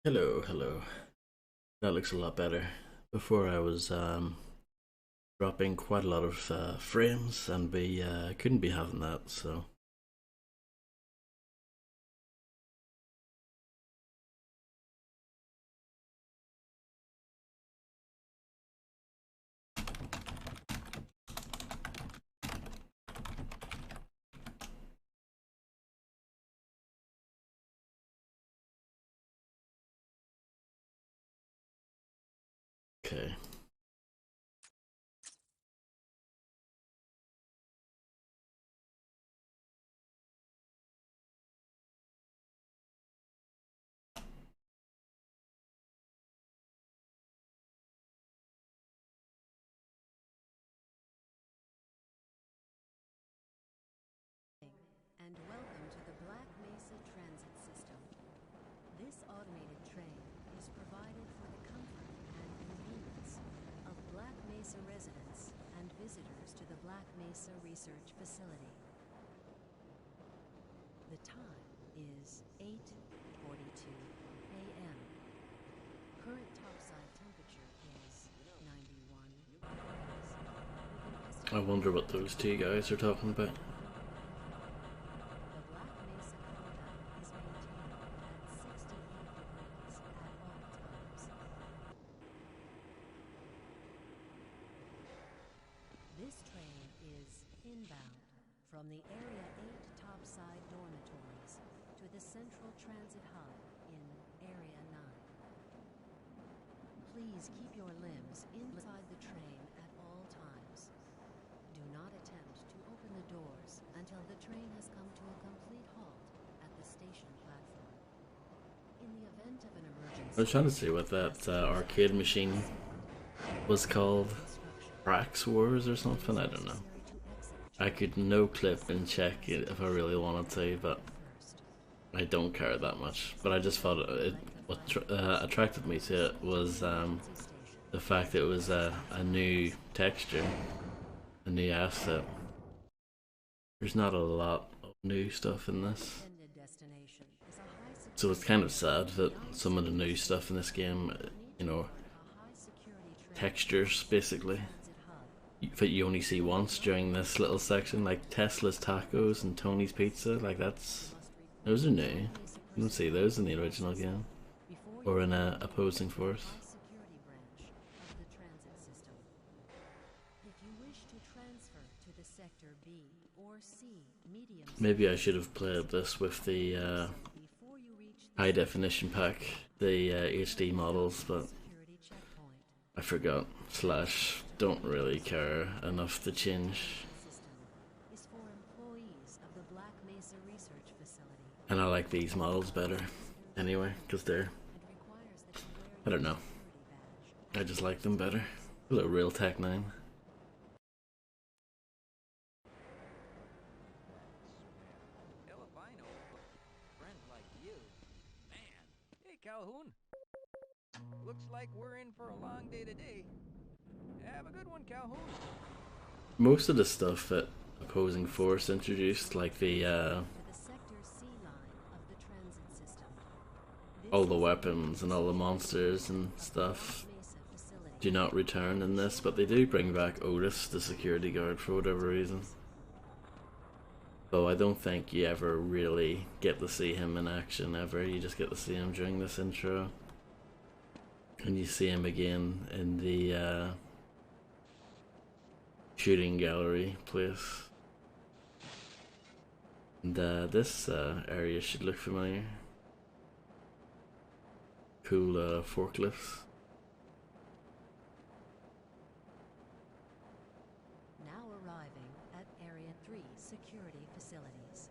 Hello, hello. That looks a lot better. Before I was dropping quite a lot of frames, and we couldn't be having that. So okay. And welcome to the Black Mesa Transit System. This automated train is provided for the comfort and convenience of Black Mesa residents and visitors to the Black Mesa Research Facility. The time is 8:42 a.m. Current topside temperature is 91 degrees. I wonder what those two guys are talking about. The Black Mesa quota is maintained at 68 degrees at all times. This train is inbound from the Area 8 topside dormitories to the Central Transit Hub in Area 9. Please keep your limbs inside the train at all times. Do not attempt to open the doors until the train has come to a complete halt at the station platform. In the event of an I was emergency, trying to see what that arcade machine was called. Brax Wars or something. I don't know. necessary to exit the I train. could no clip and check it if I really wanted to, but First, I don't care that much. But I just thought what attracted me to it was emergency station. the fact that it was a new texture, a new asset. There's not a lot of new stuff in this. Intended destination is a high So it's security kind of sad that some of the new station. stuff in this game, You need you to know, board a high security train textures basically, transit hub. that you only see once during this little section, like Tesla's Tacos and Tony's Pizza. Like You that's must report those are to new. Black You Mesa don't see personnel those in the original process game before you or in enter Opposing the Force. high security branch of the transit system. If you wish to transfer to the Sector B or C medium Maybe I security should have played this with the before you reach the high Sector definition B, pack, the HD models, the but security checkpoint. I forgot. Slash, don't really care enough to change. System is for employees of the Black Mesa Research Facility And I like these models better anyway, because they're, and requires that you wear I your don't know, security badge. I just like them better. Hello, Real Tech 9. Albino, friend like you. Man. Hey, Calhoun. Looks like we're in for a long day today. Have a good one, Calhoun. Most of the stuff that Opposing Force introduced, like the To the Sector C line of the transit system. all This the is weapons and all the monsters and of the stuff, Black Mesa facility. do not return in this, but they do bring back Otis, the security guard, for whatever reason. Though I don't think you ever really get to see him in action ever. You just get to see him during this intro, and you see him again in the shooting gallery place. And this area should look familiar. Cool forklifts. Now arriving at Area 3 security facilities.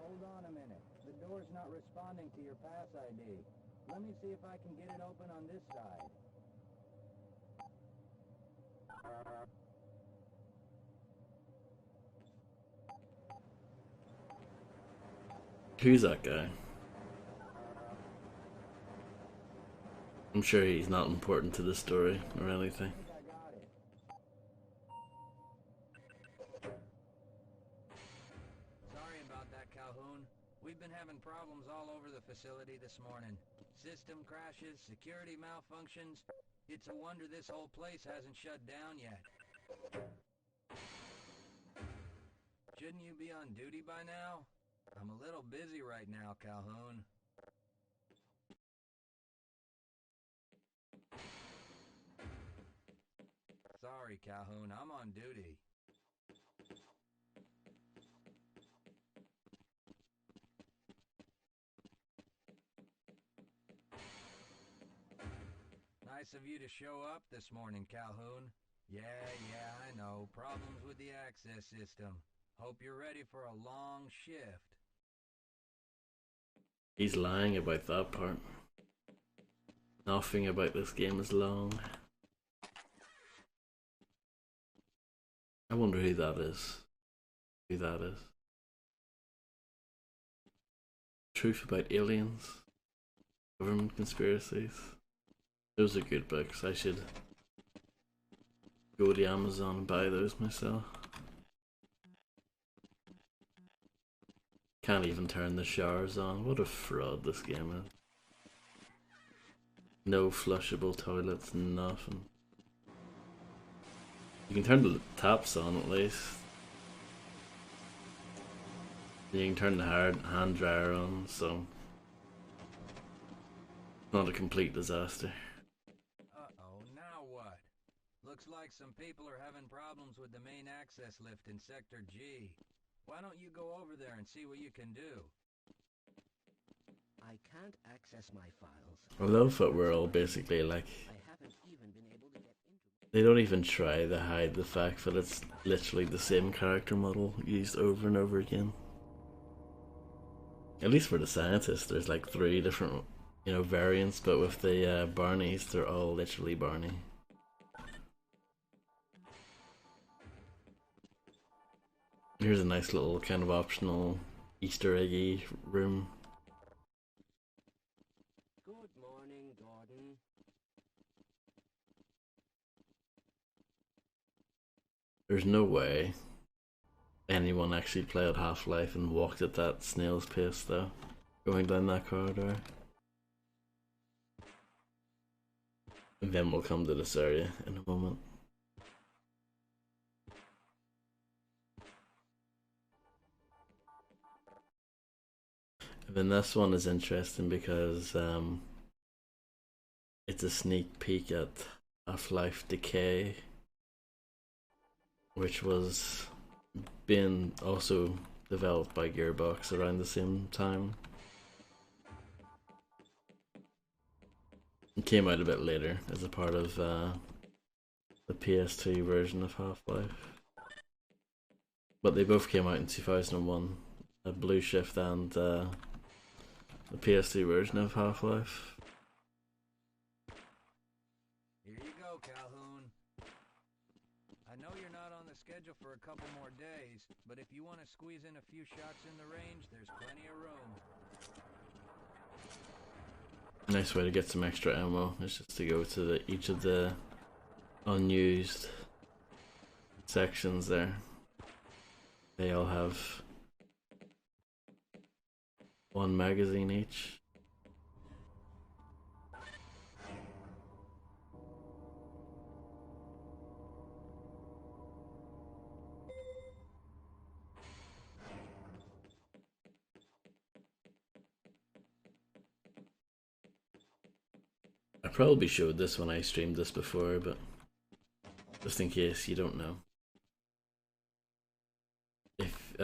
Hold on a minute. The door's not responding to your pass ID. Let me see if I can get it open on this side. Who's that guy? I'm sure he's not important to the story or anything. I got it. Sorry about that, Calhoun. We've been having problems all over the facility this morning. System crashes, security malfunctions. It's a wonder this whole place hasn't shut down yet. Shouldn't you be on duty by now? I'm a little busy right now, Calhoun. Sorry, Calhoun, I'm on duty. Nice of you to show up this morning, Calhoun. Yeah, I know. Problems with the access system. Hope you're ready for a long shift. He's lying about that part. Nothing about this game is long. I wonder who that is. Truth about aliens. Government conspiracies. Those are good books. I should go to Amazon and buy those myself. Can't even turn the showers on. What a fraud this game is. No flushable toilets, nothing. You can turn the taps on at least. You can turn the hand dryer on, so not a complete disaster. Uh-oh, now what? Looks like some people are having problems with the main access lift in Sector G. Why don't you go over there and see what you can do? I can't access my files. I love that we're all basically like, I haven't even been able to get into they don't even try to hide the fact that it's literally the same character model used over and over again. At least for the scientists, there's like 3 different, variants, but with the Barneys, they're all literally Barney. Here's a nice little kind of optional Easter eggy room. Good morning, Gordon. There's no way anyone actually played Half-Life and walked at that snail's pace though, going down that corridor. And then we'll come to this area in a moment. And then this one is interesting because it's a sneak peek at Half-Life Decay, which was being also developed by Gearbox around the same time. It came out a bit later as a part of the PS2 version of Half-Life. But they both came out in 2001, Blue Shift and the PS2 version of Half-Life. Here you go, Calhoun. I know you're not on the schedule for a couple more days, but if you want to squeeze in a few shots in the range, there's plenty of room. Nice way to get some extra ammo is just to go to each of the unused sections there. They all have 1 magazine each. I probably showed this when I streamed this before, but just in case you don't know. If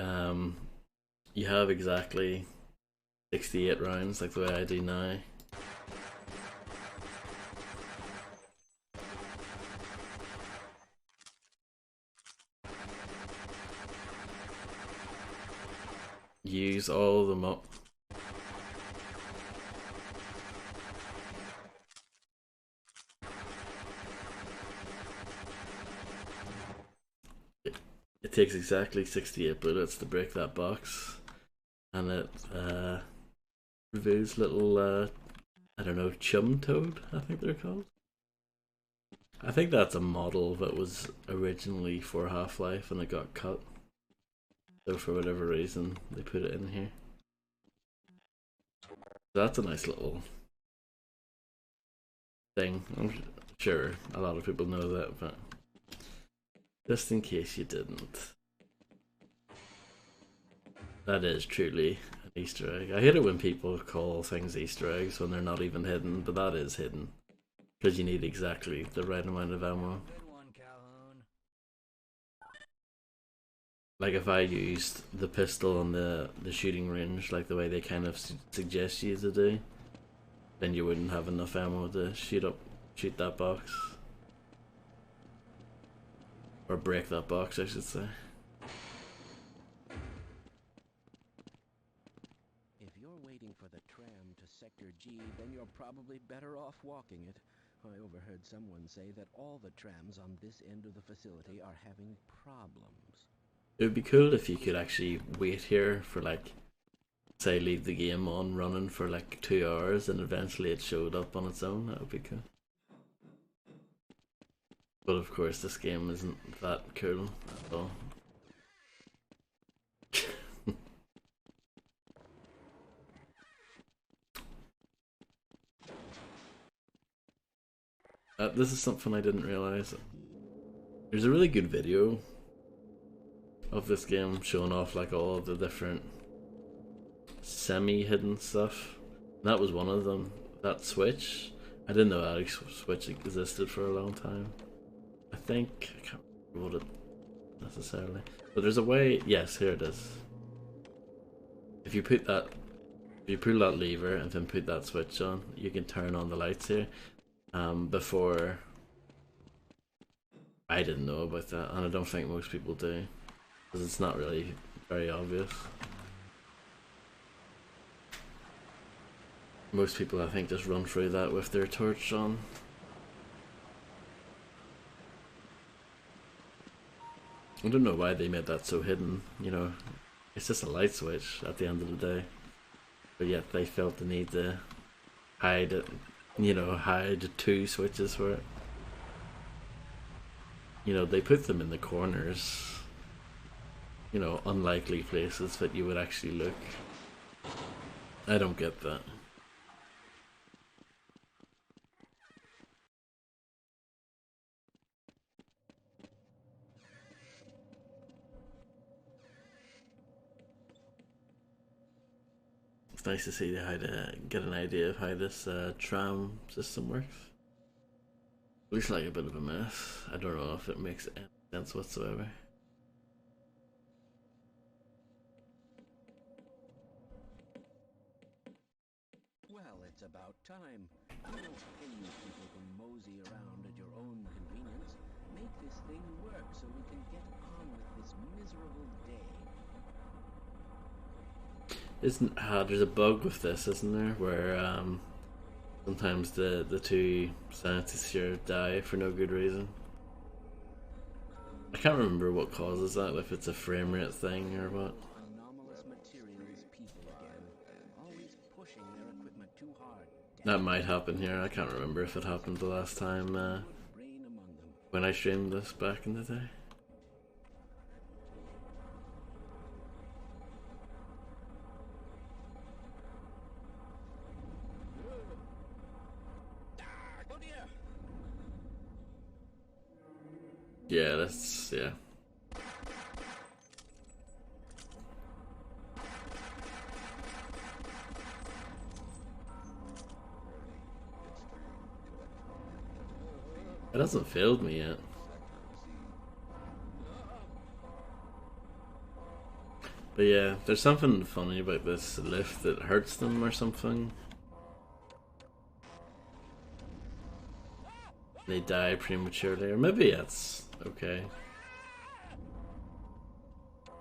you have exactly 68 rounds like the way I do now, use all of them up. it takes exactly 68 bullets to break that box, and it reveals little I don't know, chum toad, I think they're called. I think that's a model that was originally for Half-Life and it got cut. So for whatever reason, they put it in here. That's a nice little thing. I'm sure a lot of people know that, but just in case you didn't. That is truly an Easter egg. I hate it when people call things Easter eggs when they're not even hidden, but that is hidden. Because you need exactly the right amount of ammo. Good one, Calhoun. Like if I used the pistol on the shooting range, like the way they kind of suggest you to do, then you wouldn't have enough ammo to shoot that box. Or break that box, I should say. If you're waiting for the tram to Sector G, then you're probably better off walking it. I overheard someone say that all the trams on this end of the facility are having problems. It would be cool if you could actually wait here for like, say, leave the game on running for like 2 hours and eventually it showed up on its own. That would be cool. But of course this game isn't that cool at all. This is something I didn't realise. There's a really good video of this game showing off like all the different semi-hidden stuff. And that was one of them. That switch. I didn't know that switch existed for a long time. I think I can't remember what it necessarily. But there's a way. Yes, here it is. If you pull that lever and then put that switch on, you can turn on the lights here. Before, I didn't know about that, and I don't think most people do, because it's not really very obvious. Most people, I think, just run through that with their torch on. I don't know why they made that so hidden, you know, it's just a light switch at the end of the day, but yet they felt the need to hide it. You know, hide 2 switches for it. You know, they put them in the corners. You know, unlikely places that you would actually look. I don't get that. It's nice to see how to get an idea of how this tram system works. Looks like a bit of a mess. I don't know if it makes any sense whatsoever. Well, it's about time. You don't pay people to mosey around at your own convenience. Make this thing work so we can get on with this miserable day. There's a bug with this, isn't there? Where sometimes the 2 scientists here die for no good reason. I can't remember what causes that, if it's a frame rate thing or what. Anomalous materials people again, always pushing their equipment too hard. That might happen here. I can't remember if it happened the last time Brain among them. when I streamed this back in the day. Oh dear! Yeah, that's, yeah. It hasn't failed me yet. But yeah, there's something funny about this lift that hurts them or something. They die prematurely, or maybe that's okay.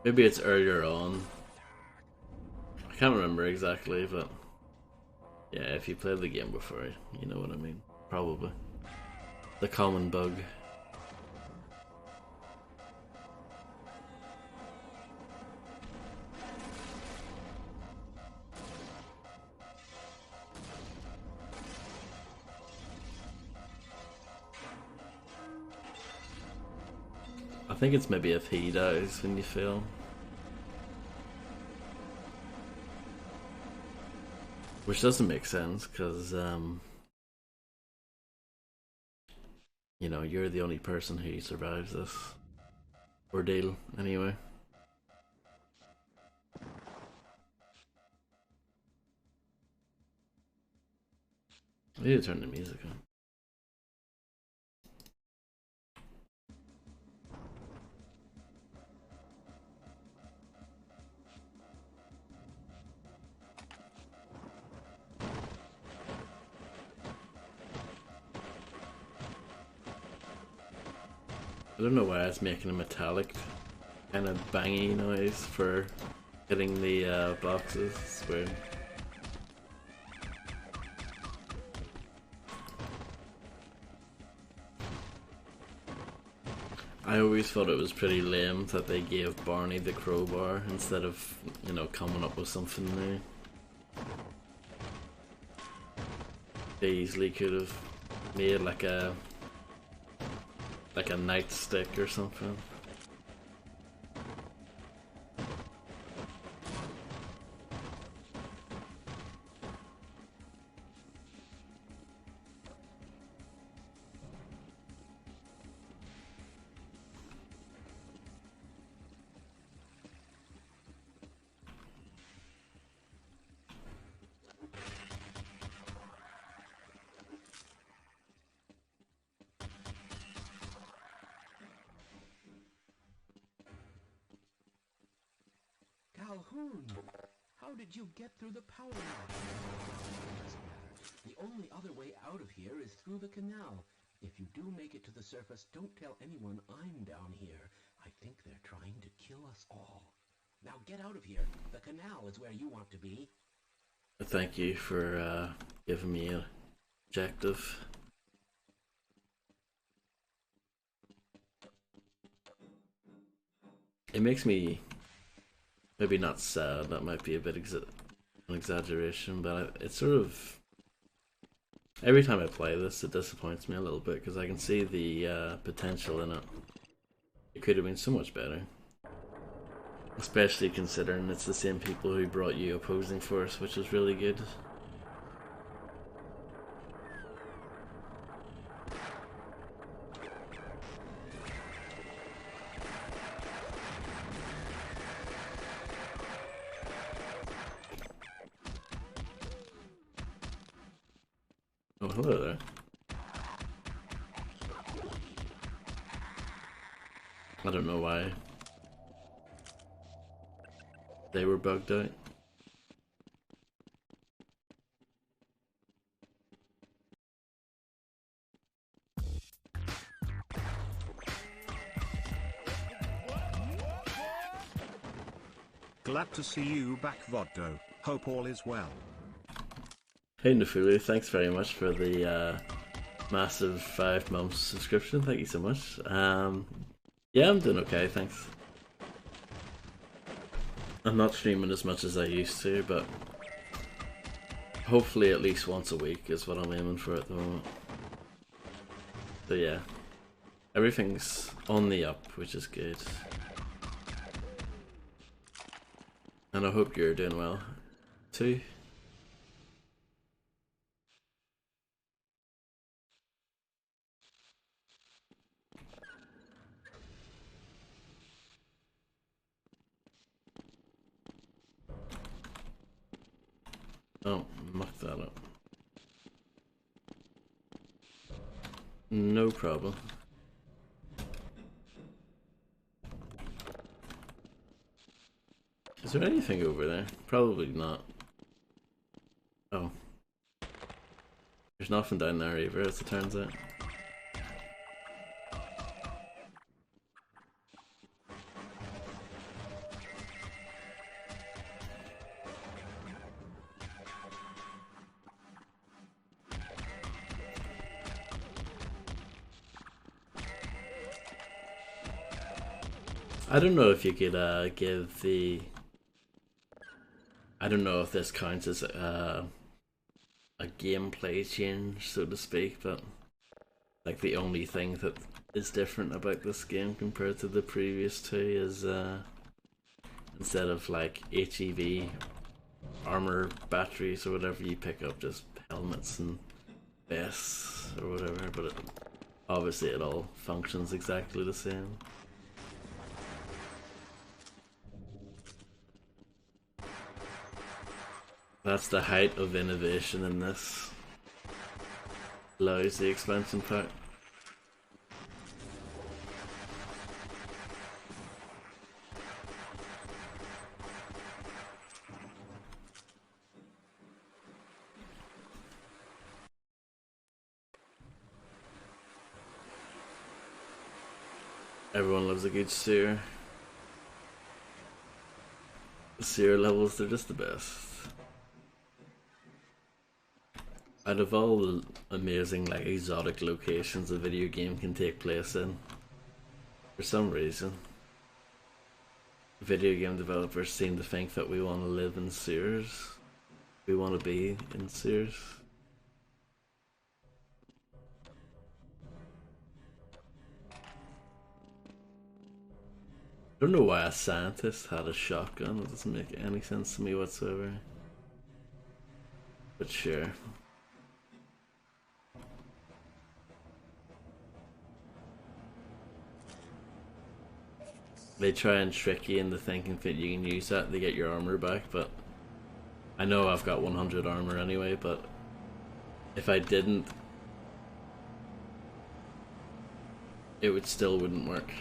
Maybe it's earlier on. I can't remember exactly, but yeah, if you played the game before, you know what I mean. Probably. The common bug. I think it's maybe if he dies when you fail. Which doesn't make sense, because, you know, you're the only person who survives this ordeal, anyway. I need to turn the music on. I don't know why it's making a metallic kind of bangy noise for hitting the boxes. It's weird. I always thought it was pretty lame that they gave Barney the crowbar instead of, you know, coming up with something new. They easily could have made like a nightstick or something. Calhoun! How did you get through the power line? Doesn't matter. The only other way out of here is through the canal. If you do make it to the surface, don't tell anyone I'm down here. I think they're trying to kill us all. Now get out of here. The canal is where you want to be. Thank you for giving me an objective. It makes me maybe not sad, that might be a bit an exaggeration, but it's sort of, every time I play this it disappoints me a little bit, because I can see the potential in it. It could have been so much better, especially considering it's the same people who brought you Opposing Force, which is really good. Oh, hello there. I don't know why they were bugged out. Glad to see you back, Voddo. Hope all is well. Hey Nafulu, thanks very much for the massive 5 months subscription. Thank you so much. Yeah, I'm doing okay, thanks. I'm not streaming as much as I used to, but hopefully at least once a week is what I'm aiming for at the moment. So yeah, everything's on the up, which is good. And I hope you're doing well too. Oh, muck that up. No problem. Is there anything over there? Probably not. Oh. There's nothing down there either, as it turns out. I don't know if you could give the... I don't know if this counts as a gameplay change, so to speak, but like the only thing that is different about this game compared to the previous two is instead of like HEV armor batteries or whatever, you pick up just helmets and vests or whatever, but obviously it all functions exactly the same. That's the height of innovation in this. Lousy expansion pack. Everyone loves a good seer. The seer levels, they're just the best. Out of all the amazing, like, exotic locations a video game can take place in, for some reason, video game developers seem to think that we want to live in sewers. We want to be in sewers. I don't know why a scientist had a shotgun. It doesn't make any sense to me whatsoever. But sure. They try and trick you into thinking that you can use that to get your armor back, but I know I've got 100 armor anyway, but if I didn't, it would still wouldn't work.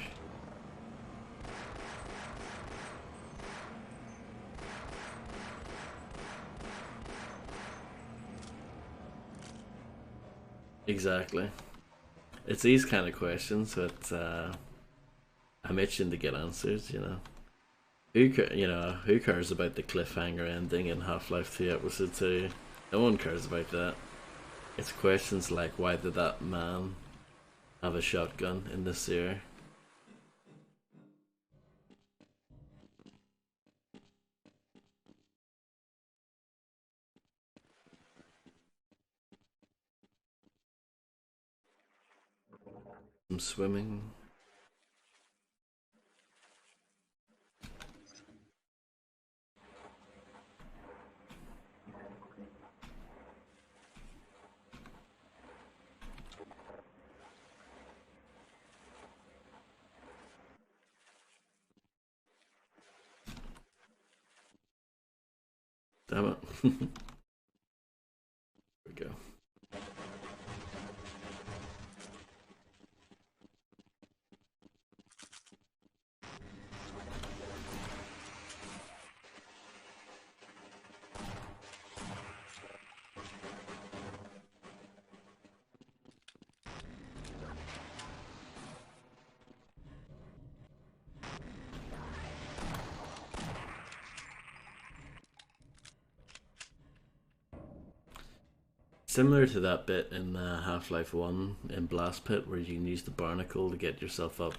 Exactly. It's these kind of questions that I'm itching to get answers, you know. Who cares about the cliffhanger ending in Half-Life 2 Episode 2? No one cares about that. It's questions like, why did that man have a shotgun in the sewer? Some swimming. Damn it. There we go. Similar to that bit in Half-Life 1 in Blast Pit where you can use the barnacle to get yourself up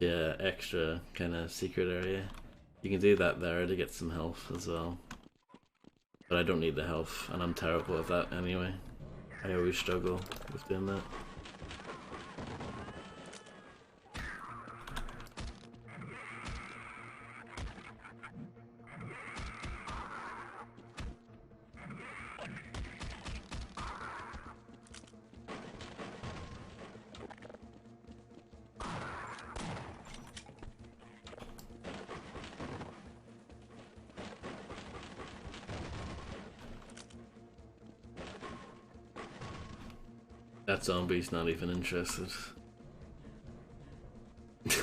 to extra kind of secret area. You can do that there to get some health as well. But I don't need the health, and I'm terrible at that anyway. I always struggle with doing that. That zombie's not even interested.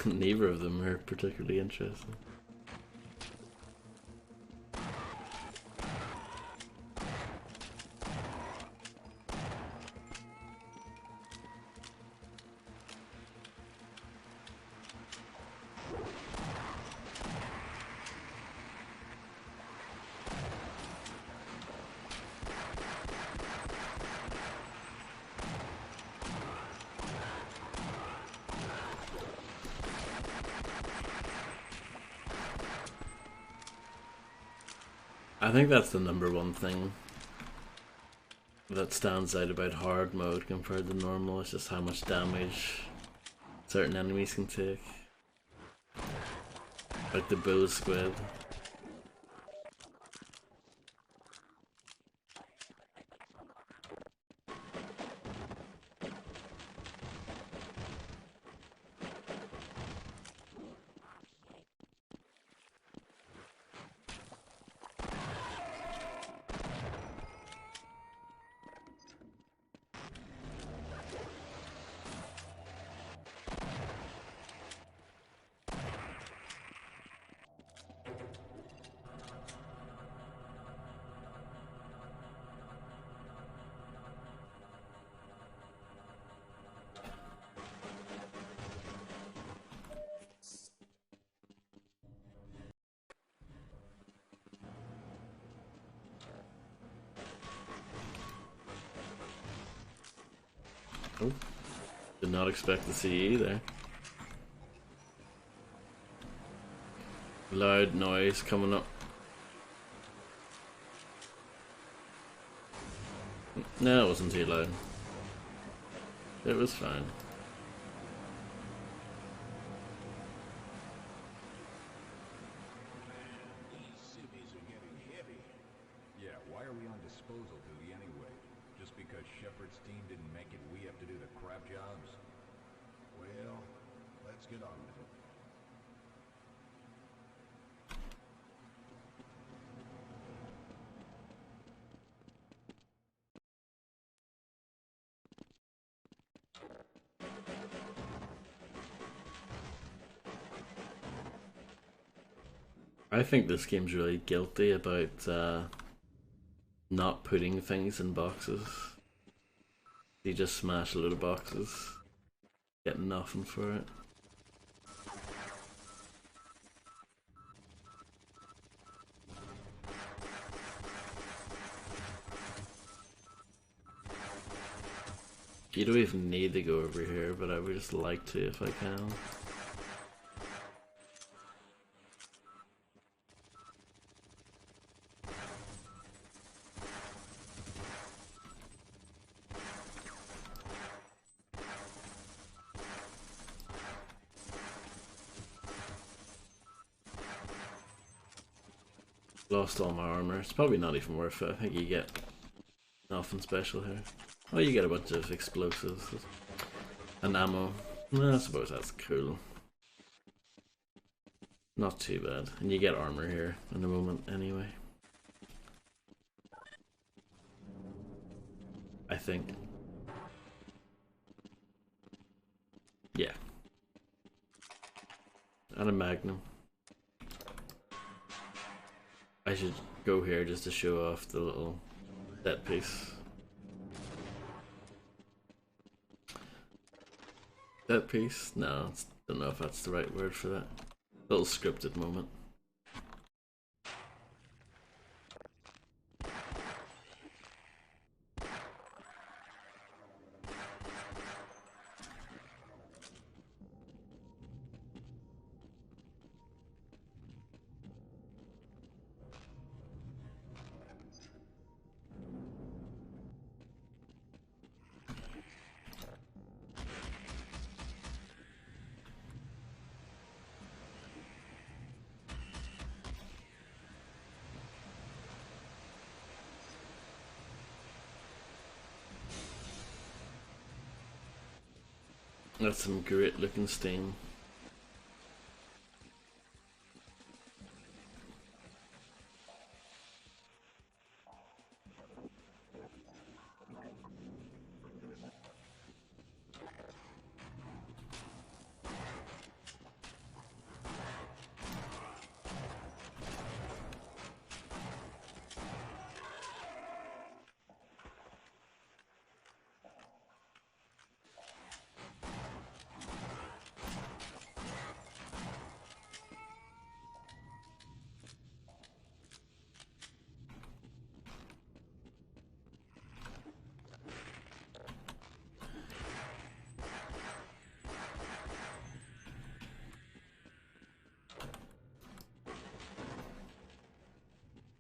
Neither of them are particularly interested. I think that's the #1 thing that stands out about hard mode compared to normal. It's just how much damage certain enemies can take. Like the bull squid. Oh, did not expect to see you there. Loud noise coming up. No, it wasn't too loud. It was fine. Yeah, why are we on disposal duty anyway? Just because Shepard's team didn't make it, we have to do the crap jobs? Well, let's get on with it. I think this game's really guilty about not putting things in boxes. You just smash a load of boxes, get nothing for it. You don't even need to go over here, but I would just like to if I can. Lost all my armor. It's probably not even worth it. I think you get nothing special here. Oh, you get a bunch of explosives and ammo. I suppose that's cool. Not too bad. And you get armor here in a moment anyway. I think. Yeah. And a magnum. I should go here just to show off the little set piece. Set piece? No, don't know if that's the right word for that. Little scripted moment. That's some great looking steam.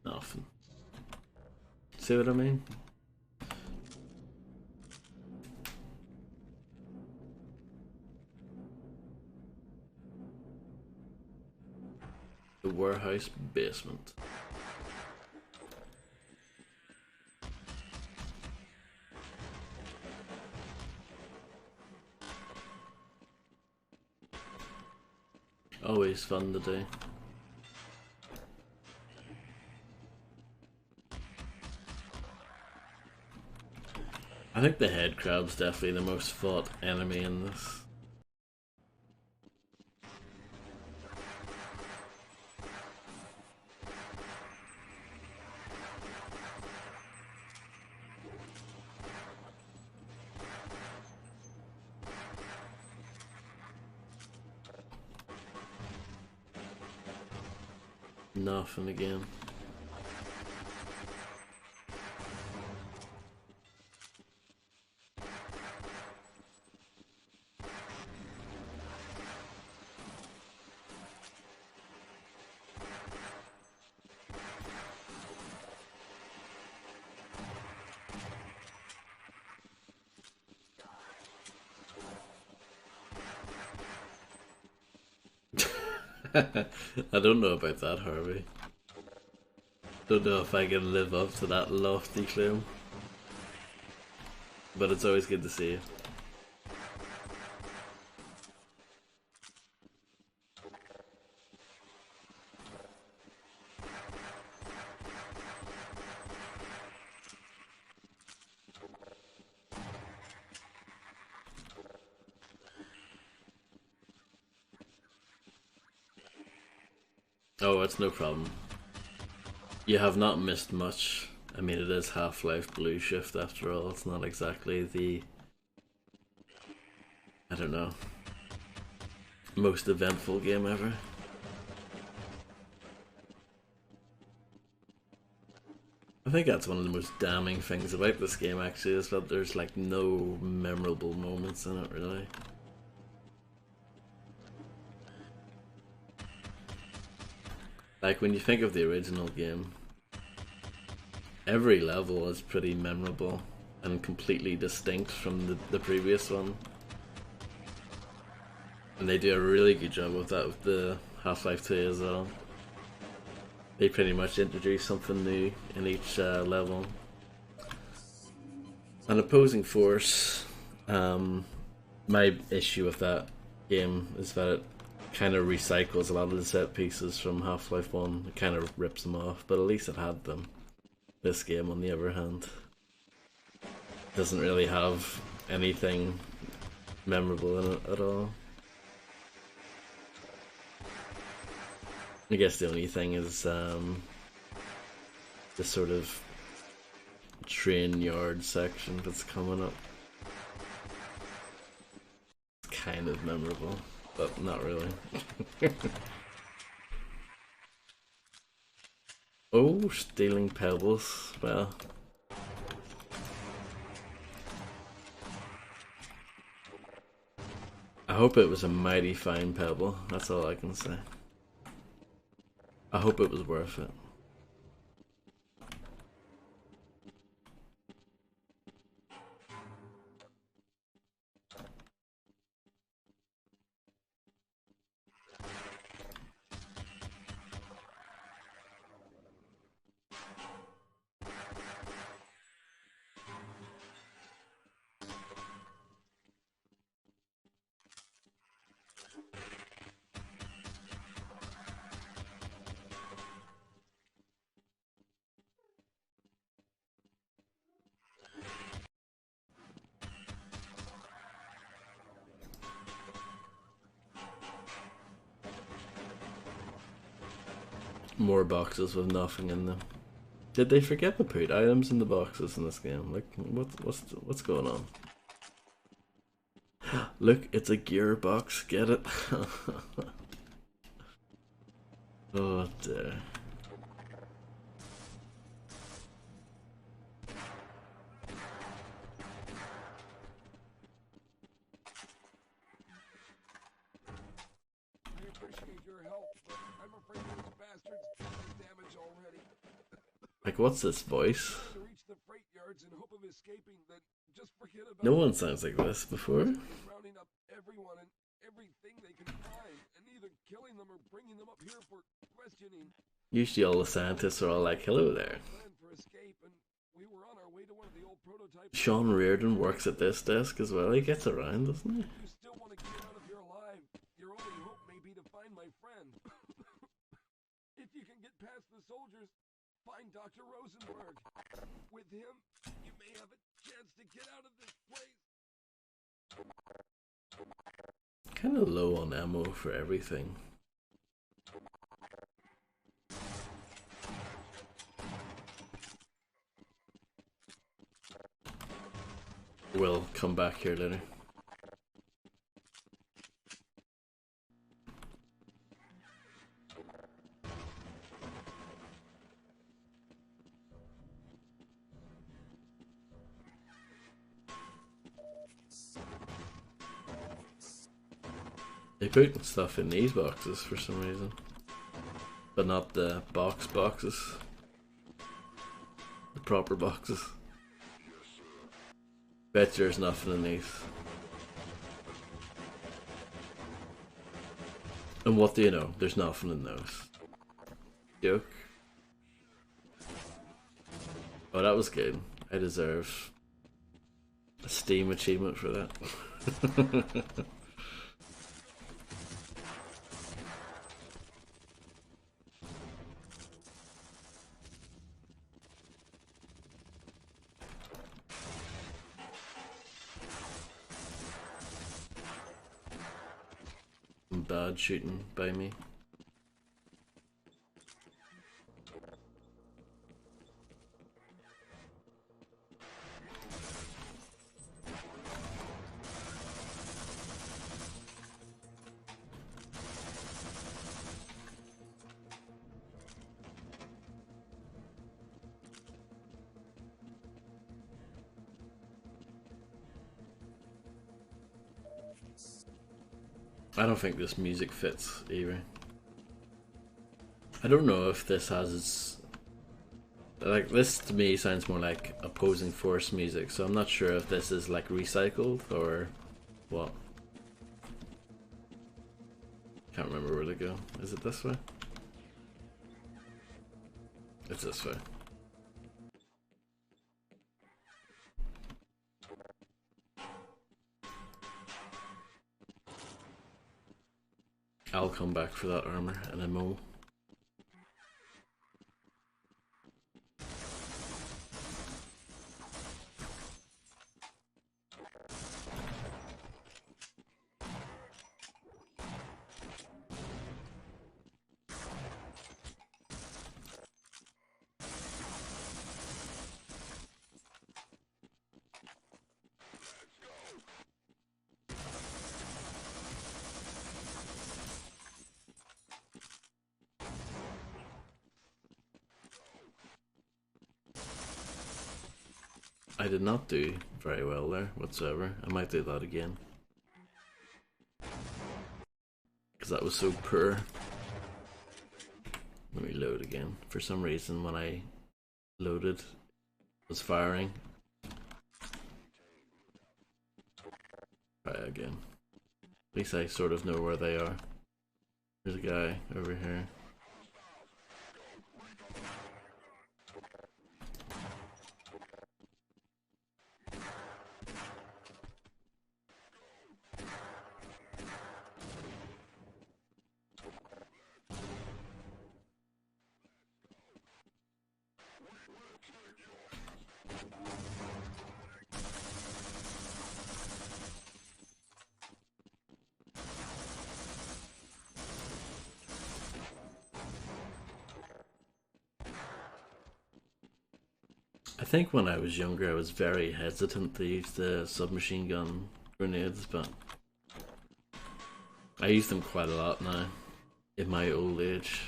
Nothing. See what I mean? The warehouse basement. Always fun to do. I think the head crab's definitely the most fought enemy in this. Nothing again. I don't know about that, Harvey. Don't know if I can live up to that lofty claim. But it's always good to see you. Oh, it's no problem. You have not missed much. I mean, it is Half-Life Blue Shift after all. It's not exactly the, I don't know, most eventful game ever. I think that's one of the most damning things about this game, actually, is that there's like no memorable moments in it, really. Like, when you think of the original game, every level is pretty memorable and completely distinct from the previous one. And they do a really good job with that with the Half-Life 2 as well. They pretty much introduce something new in each level. An opposing force, my issue with that game is that it kind of recycles a lot of the set pieces from Half-Life 1. It kind of rips them off, but at least it had them. This game, on the other hand, doesn't really have anything memorable in it at all. I guess the only thing is the sort of train yard section that's coming up. It's kind of memorable, but not really. Oh, stealing pebbles. Well, I hope it was a mighty fine pebble. That's all I can say. I hope it was worth it. More boxes with nothing in them. Did they forget to put items in the boxes in this game? Like, what's going on? Look, it's a gearbox. Get it? Oh dear. Like, what's this voice? No one sounds like this before. everything they can find, and either killing them or bringing them up here for questioning. Usually all the scientists are all like, hello there. Plan for escape, and we were on our way to one of the old prototypes. Sean Reardon works at this desk as well. He gets around, doesn't he? You still want to get out of here alive. Your only hope may be to find my friend. If you can get past the soldiers, find Dr. Rosenberg. With him, you may have a chance to get out of this place. Kind of low on ammo for everything. We'll come back here later. They put stuff in these boxes for some reason, but not the boxes, the proper boxes. Bet there's nothing in these. And what do you know? There's nothing in those. Joke. Oh, that was good. I deserve a Steam achievement for that. Bad shooting by me. I don't think this music fits either. I don't know if this has its... Like, this to me sounds more like opposing force music, so I'm not sure if this is like recycled or what. Can't remember where to go. Is it this way? It's this way. I'll come back for that armor and a mo. I did not do very well there whatsoever. I might do that again, because that was so poor. Let me load again. For some reason when I loaded it was firing. Try again. At least I sort of know where they are. There's a guy over here. I think when I was younger I was very hesitant to use the submachine gun grenades, but I use them quite a lot now, in my old age.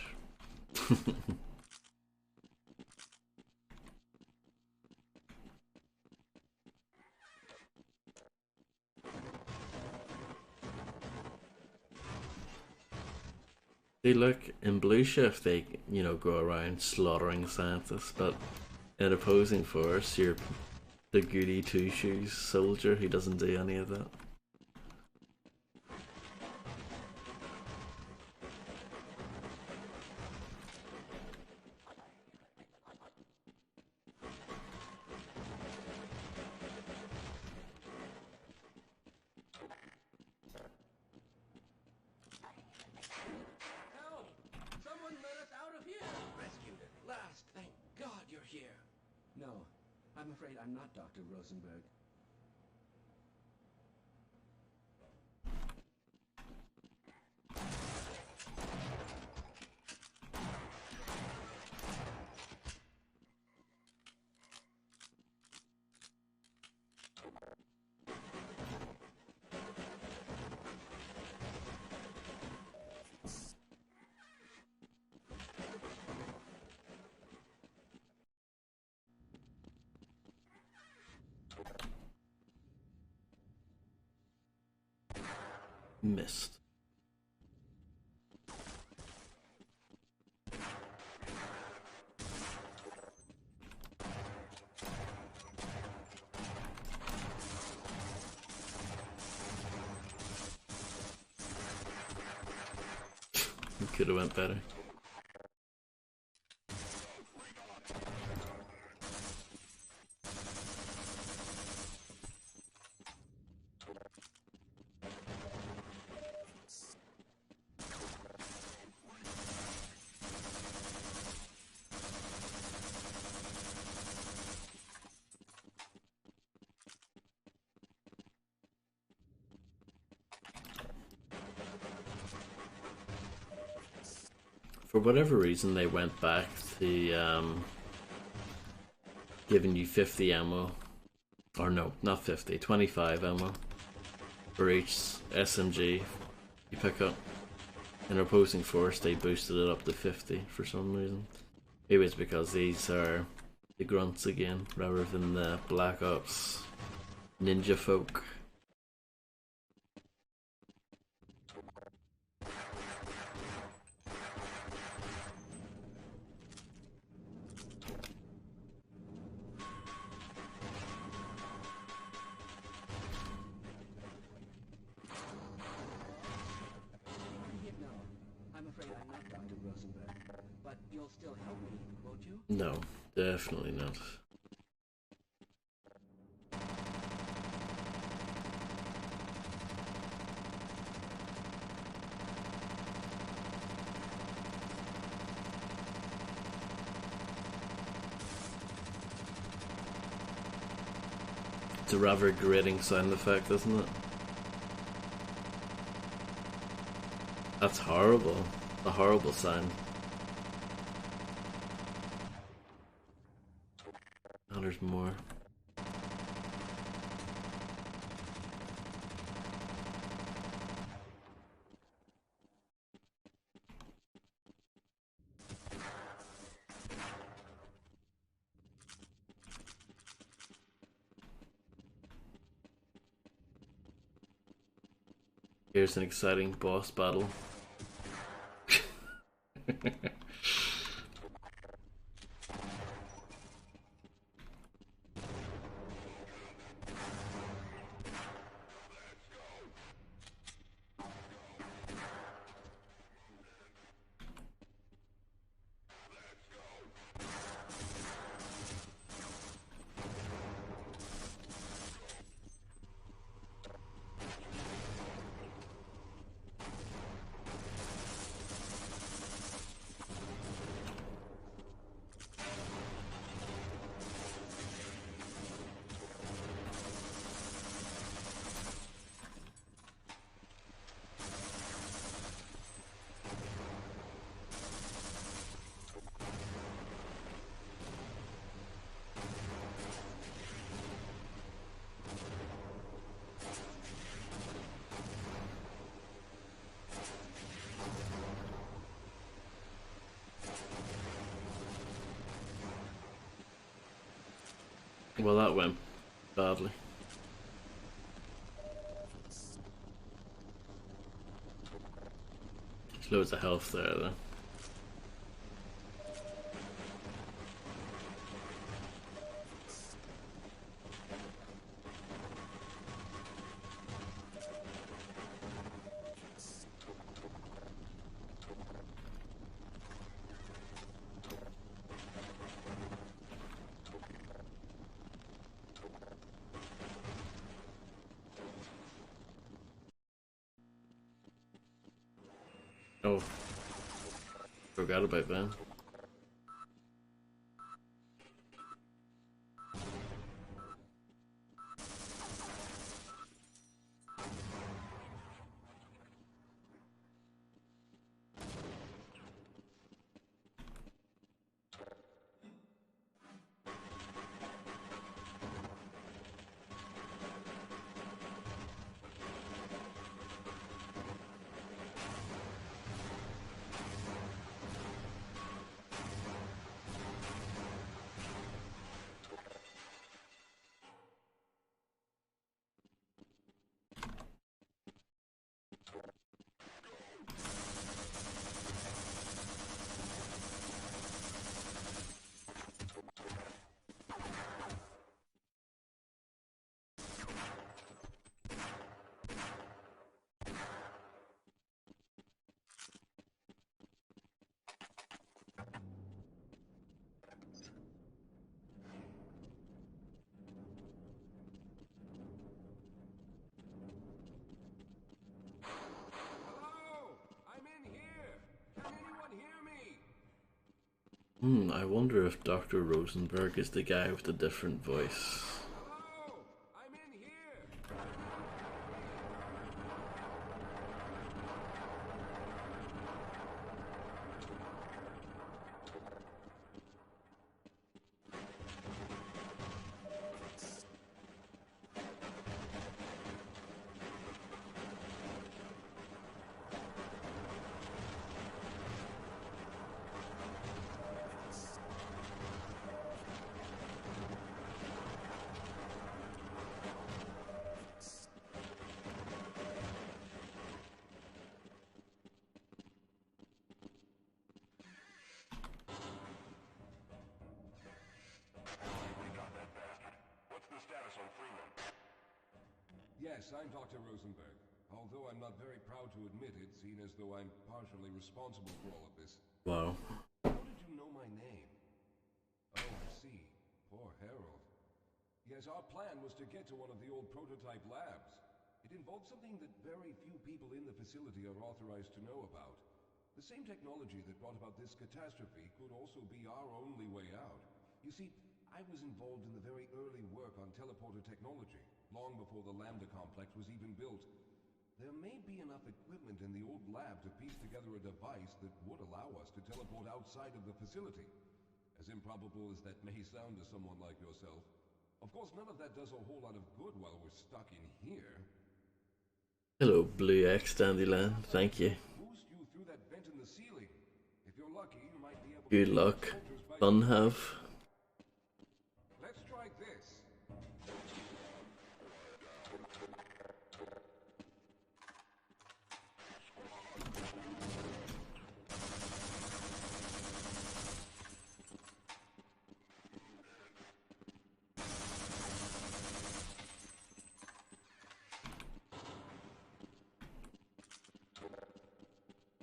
See, look, in Blue Shift they, you know, go around slaughtering scientists, but in opposing force, you're the goody two-shoes soldier who doesn't do any of that. I'm afraid I'm not Dr. Rosenberg. Missed. Could have went better. For whatever reason, they went back to giving you 50 ammo. Or no, not 50, 25 ammo for each SMG you pick up. In opposing force, they boosted it up to 50 for some reason. Maybe it's because these are the grunts again, rather than the Black Ops ninja folk. You'll still help me, won't you? No, definitely not. It's a rather grating sound effect, isn't it? That's horrible. A horrible sound. Oh, there's more. Here's an exciting boss battle. Well, that went badly. There's loads of health there, though. Oh, forgot about that. I wonder if Dr. Rosenberg is the guy with the different voice. Hello! I'm in here! Yes, I'm Dr. Rosenberg. Although I'm not very proud to admit it, seeing as though I'm partially responsible for all of this. Wow. How did you know my name? Oh, I see. Poor Harold. Yes, our plan was to get to one of the old prototype labs. It involved something that very few people in the facility are authorized to know about. The same technology that brought about this catastrophe could also be our only way out. You see, I was involved in the very early work on teleporter technology, long before the Lambda complex was even built. There may be enough equipment in the old lab to piece together a device that would allow us to teleport outside of the facility. As improbable as that may sound to someone like yourself. Of course, none of that does a whole lot of good while we're stuck in here. Hello, Blue X Dandelion. Thank you. Boost you through that vent in the ceiling. If you're lucky, you might be able to Good take luck. the soldiers by Fun surprise. have. Let's try this.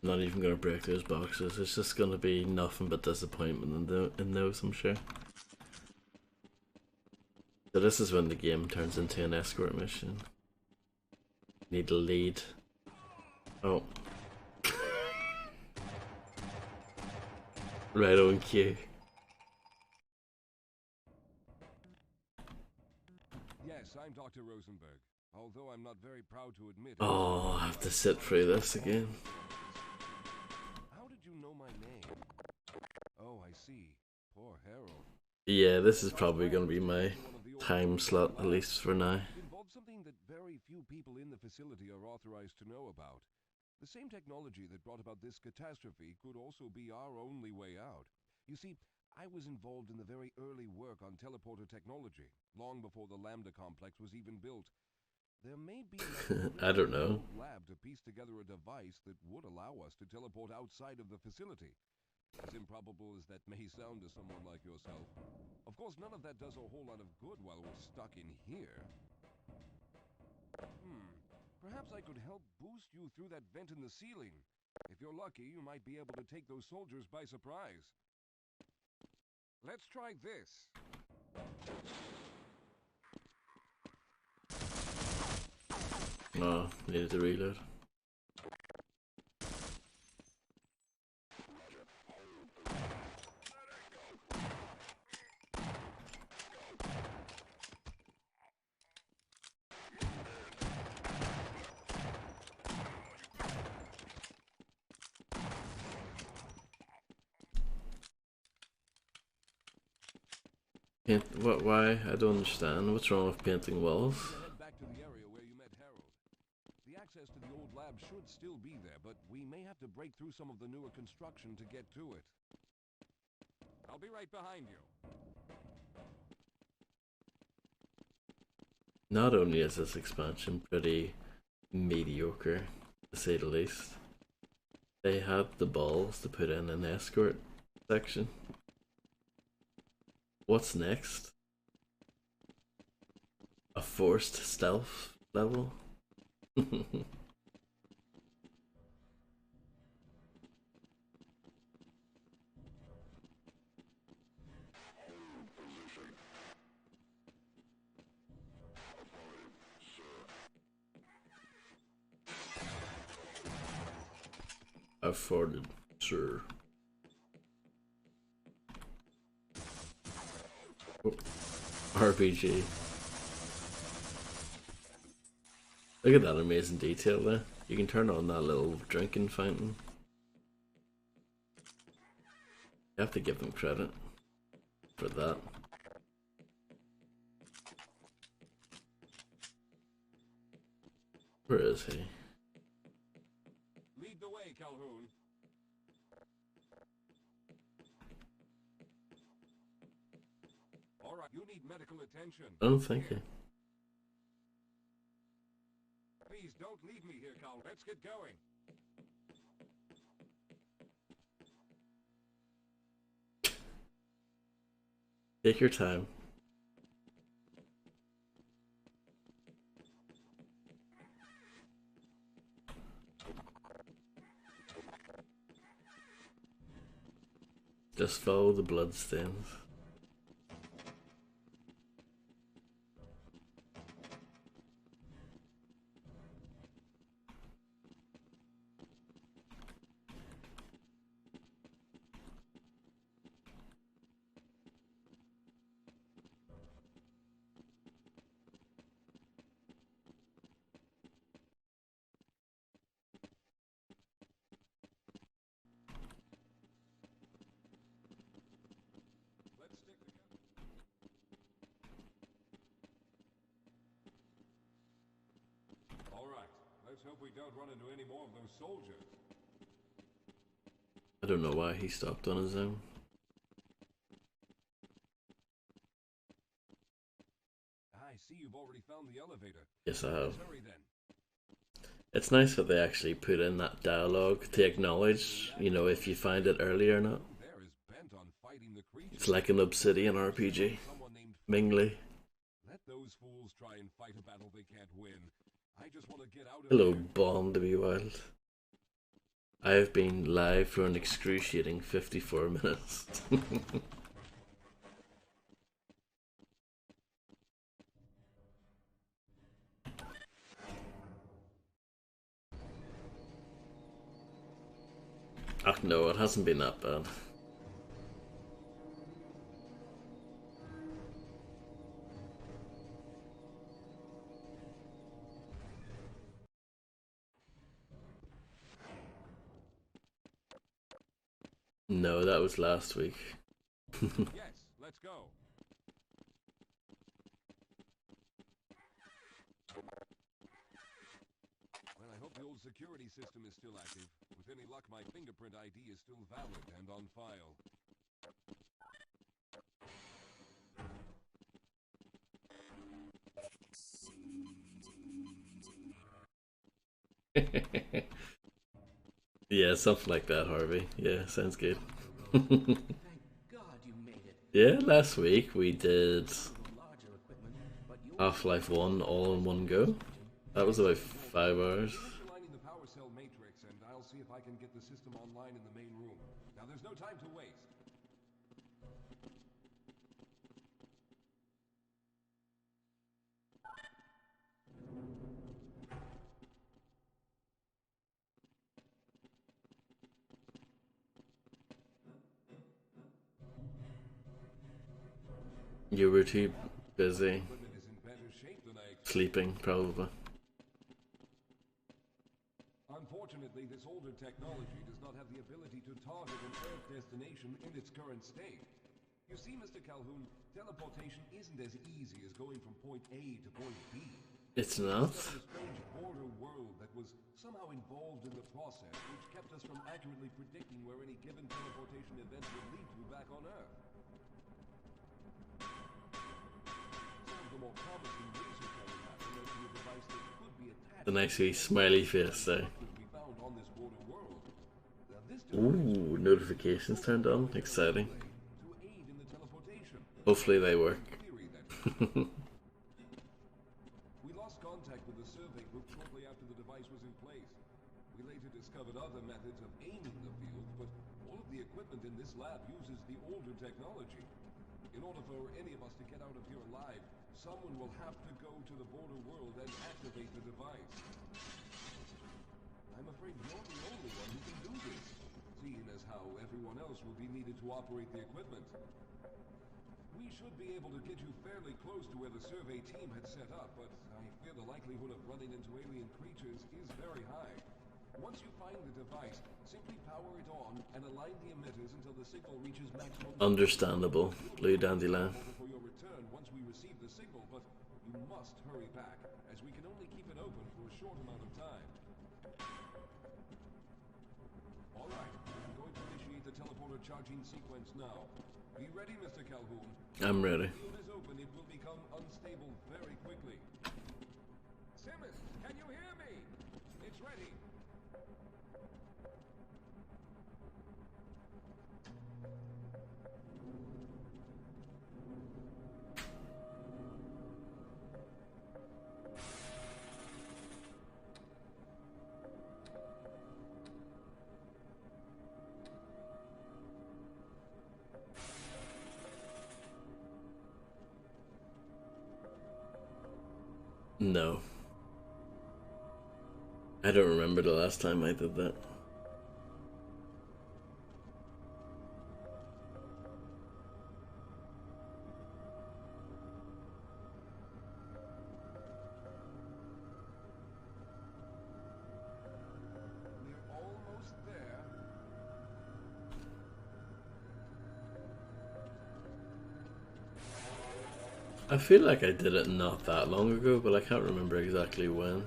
Not even gonna break those boxes. It's just gonna be nothing but disappointment in those, I'm sure. So this is when the game turns into an escort mission. Need a lead. Oh. Right on cue. Yes, I'm Dr. Rosenberg. Although I'm not very proud to admit it. Oh, I have to sit through this again. How did you know my name? Oh, I see. Poor Harold. Yeah, this is probably gonna be my time slot, at least for now. It involved something that very few people in the facility are authorized to know about. The same technology that brought about this catastrophe could also be our only way out. You see, I was involved in the very early work on teleporter technology, long before the Lambda complex was even built. There may be I don't know. a lab to piece together a device that would allow us to teleport outside of the facility. As improbable as that may sound to someone like yourself. Of course, none of that does a whole lot of good while we're stuck in here. Perhaps I could help boost you through that vent in the ceiling. If you're lucky, you might be able to take those soldiers by surprise. Let's try this. Oh, needed to reload. What? Why? I don't understand. What's wrong with painting walls? Head back to the area where you met Harold. The access to the old lab should still be there, but we may have to break through some of the newer construction to get to it. I'll be right behind you. Not only is this expansion pretty mediocre, to say the least, they had the balls to put in an escort section. What's next? A forced stealth level? Afforded, sir. RPG. Look at that amazing detail there. You can turn on that little drinking fountain. You have to give them credit for that. Where is he? Lead the way, Calhoun. All right, you need medical attention. Oh, thank you. Please don't leave me here, Cal. Let's get going. Take your time. Just follow the bloodstains. Let's stick together. All right, let's hope we don't run into any more of those soldiers. I don't know why he stopped on his own. I see you've already found the elevator. Yes, I have. Let's hurry then. It's nice that they actually put in that dialogue to acknowledge, you know, if you find it early or not. There is bent on fighting the creatures. It's like an Obsidian RPG. Someone named Mingly. Let those fools try and fight a battle they can't win. I just want to get out of Hello, here. Bond to be wild. I have been live for an excruciating 54 minutes. Oh no, it hasn't been that bad. No, that was last week. Yes, let's go. Well, I hope the old security system is still active. With any luck, my fingerprint ID is still valid and on file. Yeah, something like that, Harvey. Yeah, sounds good. Thank God you made it. Yeah, last week we did Larger equipment, but you Half-Life 1 all in one go. That was about 5 hours. Finish aligning the power cell matrix, and I'll see if I can get the system online in the main room. Now, there's no time to waste. You were too busy Equipment is in better shape than I expected. sleeping, probably. Unfortunately, this older technology does not have the ability to target an Earth destination in its current state. You see, Mr. Calhoun, teleportation isn't as easy as going from point A to point B. It's not. There was a strange border world that was somehow involved in the process, which kept us from accurately predicting where any given teleportation event would lead to back on Earth. Some of the more promising research I would have led to a device that could be attached The nice wee smiley face there. to be found on this border world. Now, this Ooh, notifications turned on. Exciting. to aid in the teleportation. Hopefully they work. Theory that we lost contact with the survey group shortly after the device was in place. We later discovered other methods of aiming the field, but all of the equipment in this lab uses the older technology. In order for any of us to get out of here alive, someone will have to go to the border world and activate the device. I'm afraid you're the only one who can do this, seeing as how everyone else will be needed to operate the equipment. We We should be able to get you fairly close to where the survey team had set up, but I fear the likelihood of running into alien creatures is very high. Once you find the device, simply power it on and align the emitters until the signal reaches maximum. Understandable. Blue Dandelion. For your return once we receive the signal, but you must hurry back, as we can only keep it open for a short amount of time. All right, I'm going to initiate the teleporter charging sequence now. Be ready, Mr. Calhoun. I'm ready. When the field is open, it will become unstable very quickly. Simmons, can you hear me? It's ready. No. I don't remember the last time I did that. We're almost there. I feel like I did it not that long ago, but I can't remember exactly when.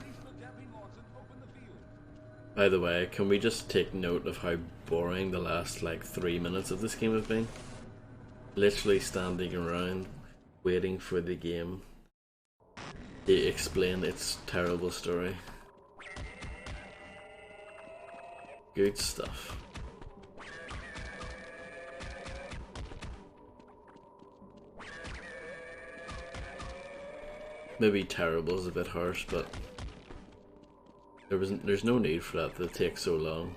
By the way, can we just take note of how boring the last like 3 minutes of this game have been? Literally standing around waiting for the game to explain its terrible story. Good stuff. Maybe terrible is a bit harsh, but there's no need for that to take so long.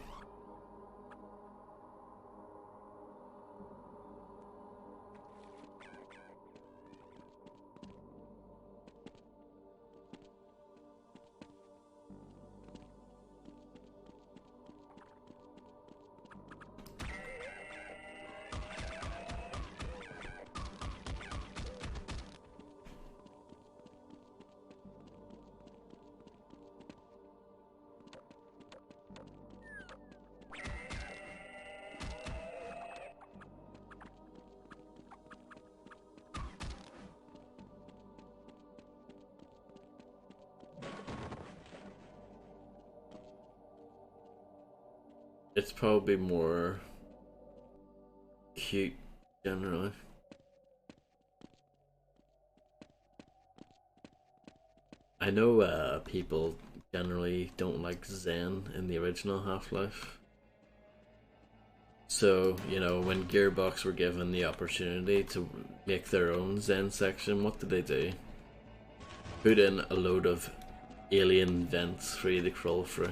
It's probably more cute generally. I know people generally don't like Zen in the original Half-Life. So, you know, when Gearbox were given the opportunity to make their own Zen section, what did they do? Put in a load of alien vents for you to crawl through.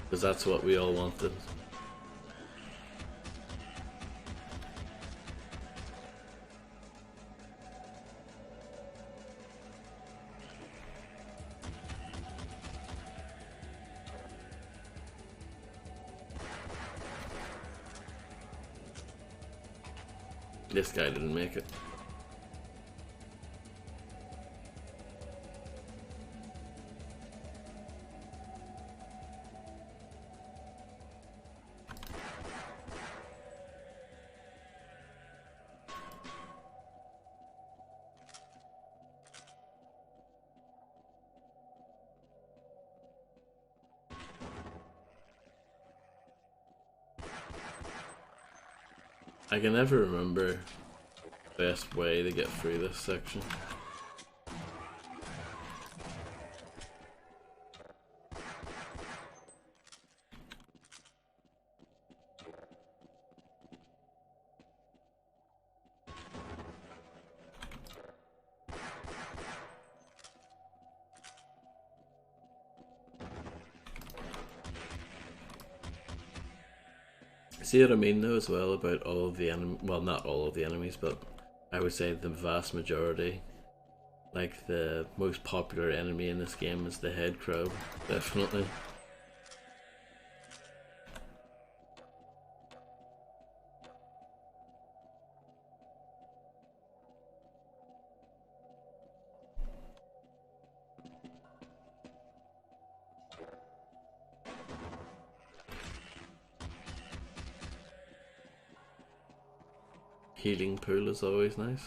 Because that's what we all wanted. This guy didn't make it. I can never remember the best way to get through this section. See what I mean though as well about all of the well, not all of the enemies, but I would say the vast majority. Like the most popular enemy in this game is the head crab, definitely. healing pool is always nice.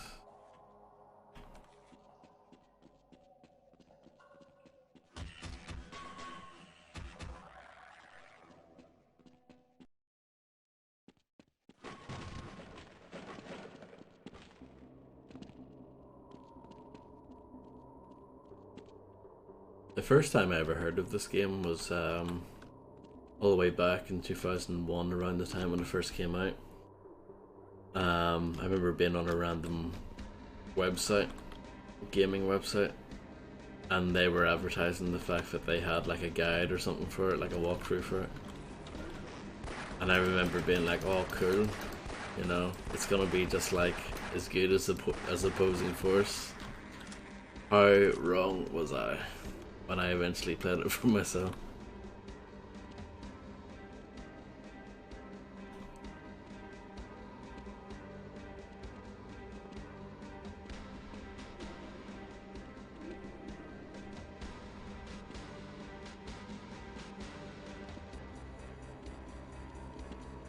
The first time I ever heard of this game was all the way back in 2001, around the time when it first came out. I remember being on a random website, gaming website, and they were advertising the fact that they had like a guide or something for it, like a walkthrough for it. And I remember being like, oh cool, you know, it's gonna be just like as good as Opposing Force. How wrong was I when I eventually played it for myself?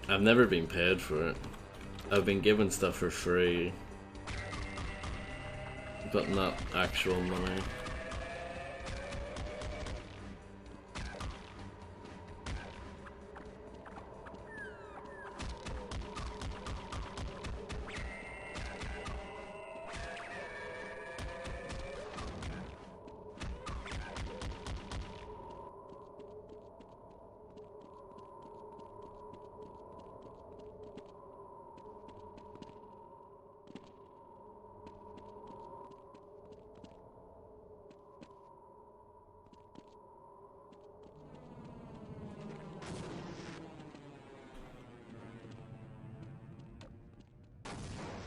I've never been paid for it. I've been given stuff for free, but not actual money.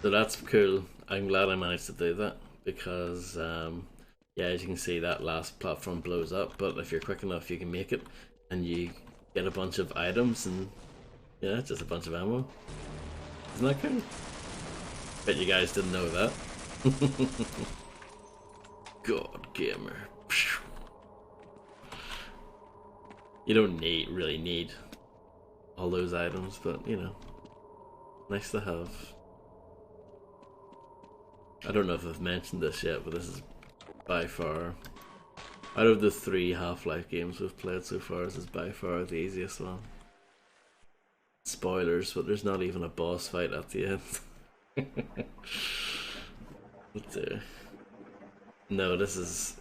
So that's cool. I'm glad I managed to do that because, yeah, as you can see, that last platform blows up. But if you're quick enough, you can make it, and you get a bunch of items, and yeah, just a bunch of ammo. Isn't that cool? Bet you guys didn't know that. God, gamer. You don't really need all those items, but you know, nice to have. I don't know if I've mentioned this yet, but this is by far, out of the 3 Half-Life games we've played so far, this is by far the easiest one. Spoilers, but there's not even a boss fight at the end. But, no, this is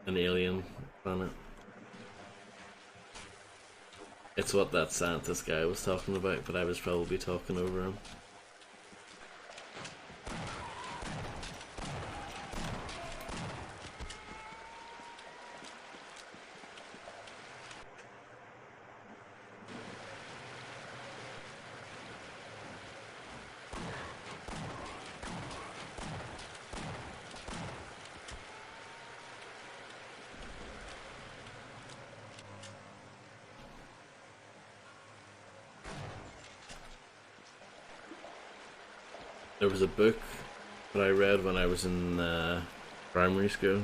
an alien planet. It's what that scientist guy was talking about, but I was probably talking over him. There was a book that I read when I was in primary school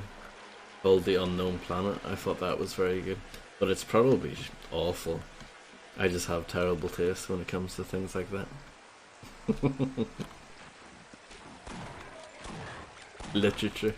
called The Unknown Planet. I thought that was very good, but it's probably awful. I just have terrible taste when it comes to things like that. Literature.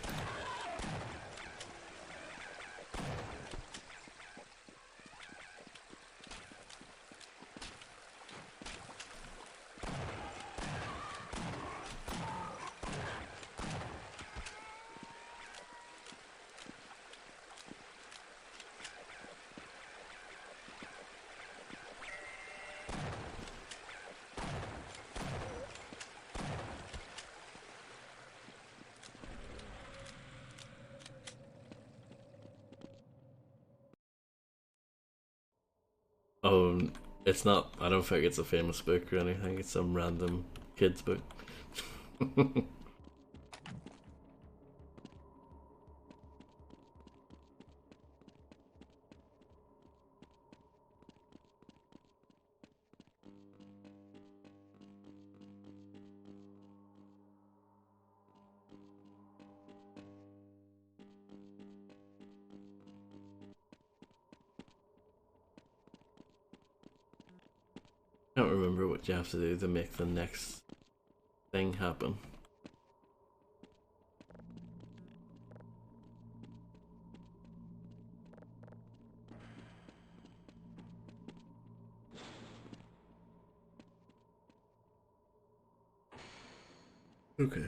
Oh, it's not. I don't think it's a famous book or anything. It's some random kid's book. I don't remember what you have to do to make the next thing happen. Okay.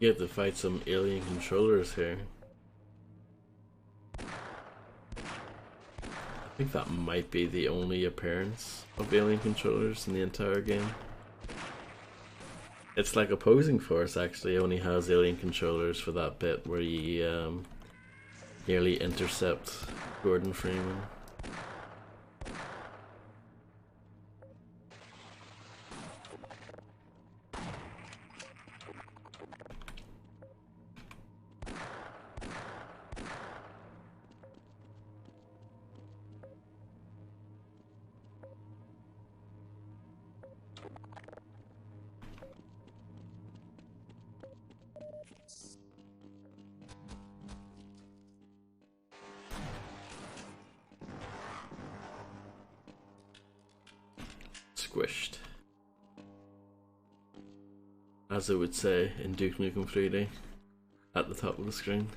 You have to fight some alien controllers here. I think that might be the only appearance of alien controllers in the entire game. It's like Opposing Force actually only has alien controllers for that bit where you nearly intercept Gordon Freeman. Squished, as it would say in Duke Nukem 3D at the top of the screen.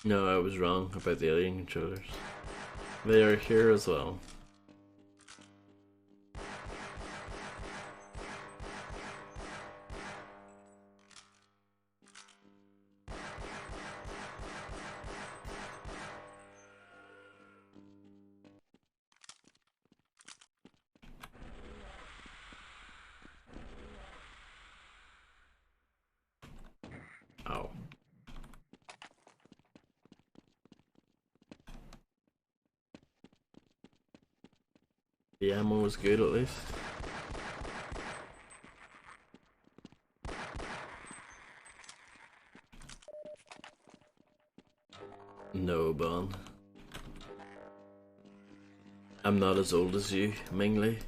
No, I was wrong about the alien controllers. They are here as well. Ow. The ammo was good at least. No, Bon. I'm not as old as you, Mingli.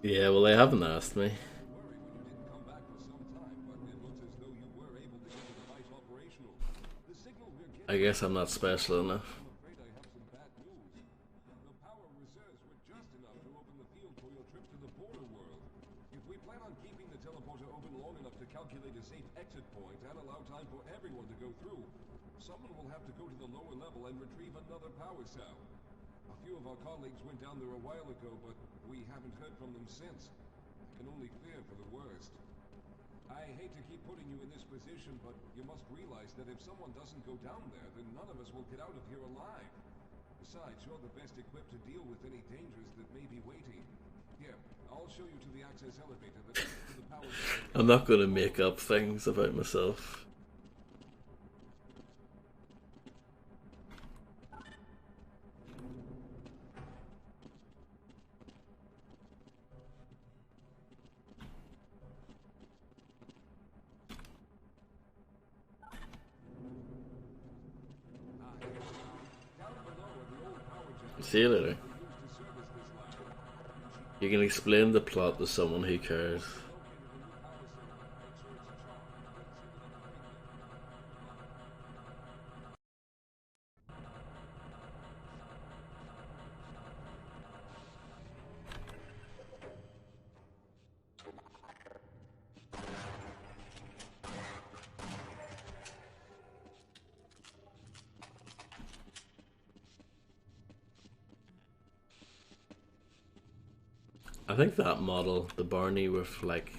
Yeah, well, they haven't asked me. I guess I'm not special enough. Calculate a safe exit point and allow time for everyone to go through. Someone will have to go to the lower level and retrieve another power cell. A few of our colleagues went down there a while ago, but we haven't heard from them since. I can only fear for the worst. I hate to keep putting you in this position, but you must realize that if someone doesn't go down there, then none of us will get out of here alive. Besides, you're the best equipped to deal with any dangers that may be waiting. Here, I'll show you to the access elevator that leads to the power cell. I'm not going to make up things about myself. See you later. You can explain the plot to someone who cares. I think that model, the Barney with like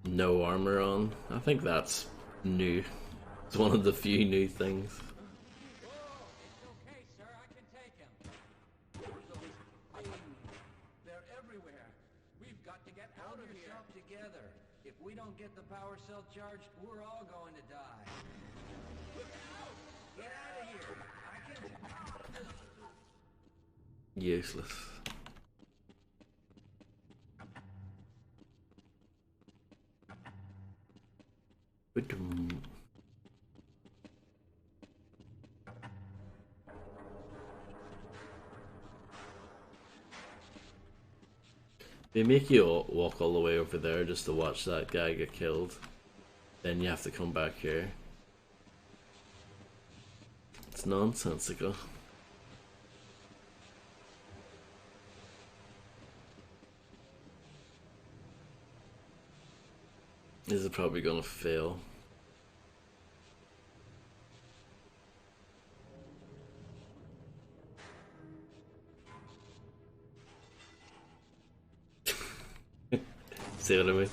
no armor on, I think that's new. It's one of the few new things. It's okay, sir. I can take him. They're everywhere. We've got to get out of here. Hold yourself together. If we don't get the power cell charged, we're all going to die. Look out! Get out of here. I can... Useless. They make you walk all the way over there just to watch that guy get killed. Then you have to come back here. It's nonsensical. This is probably gonna fail. See what I mean?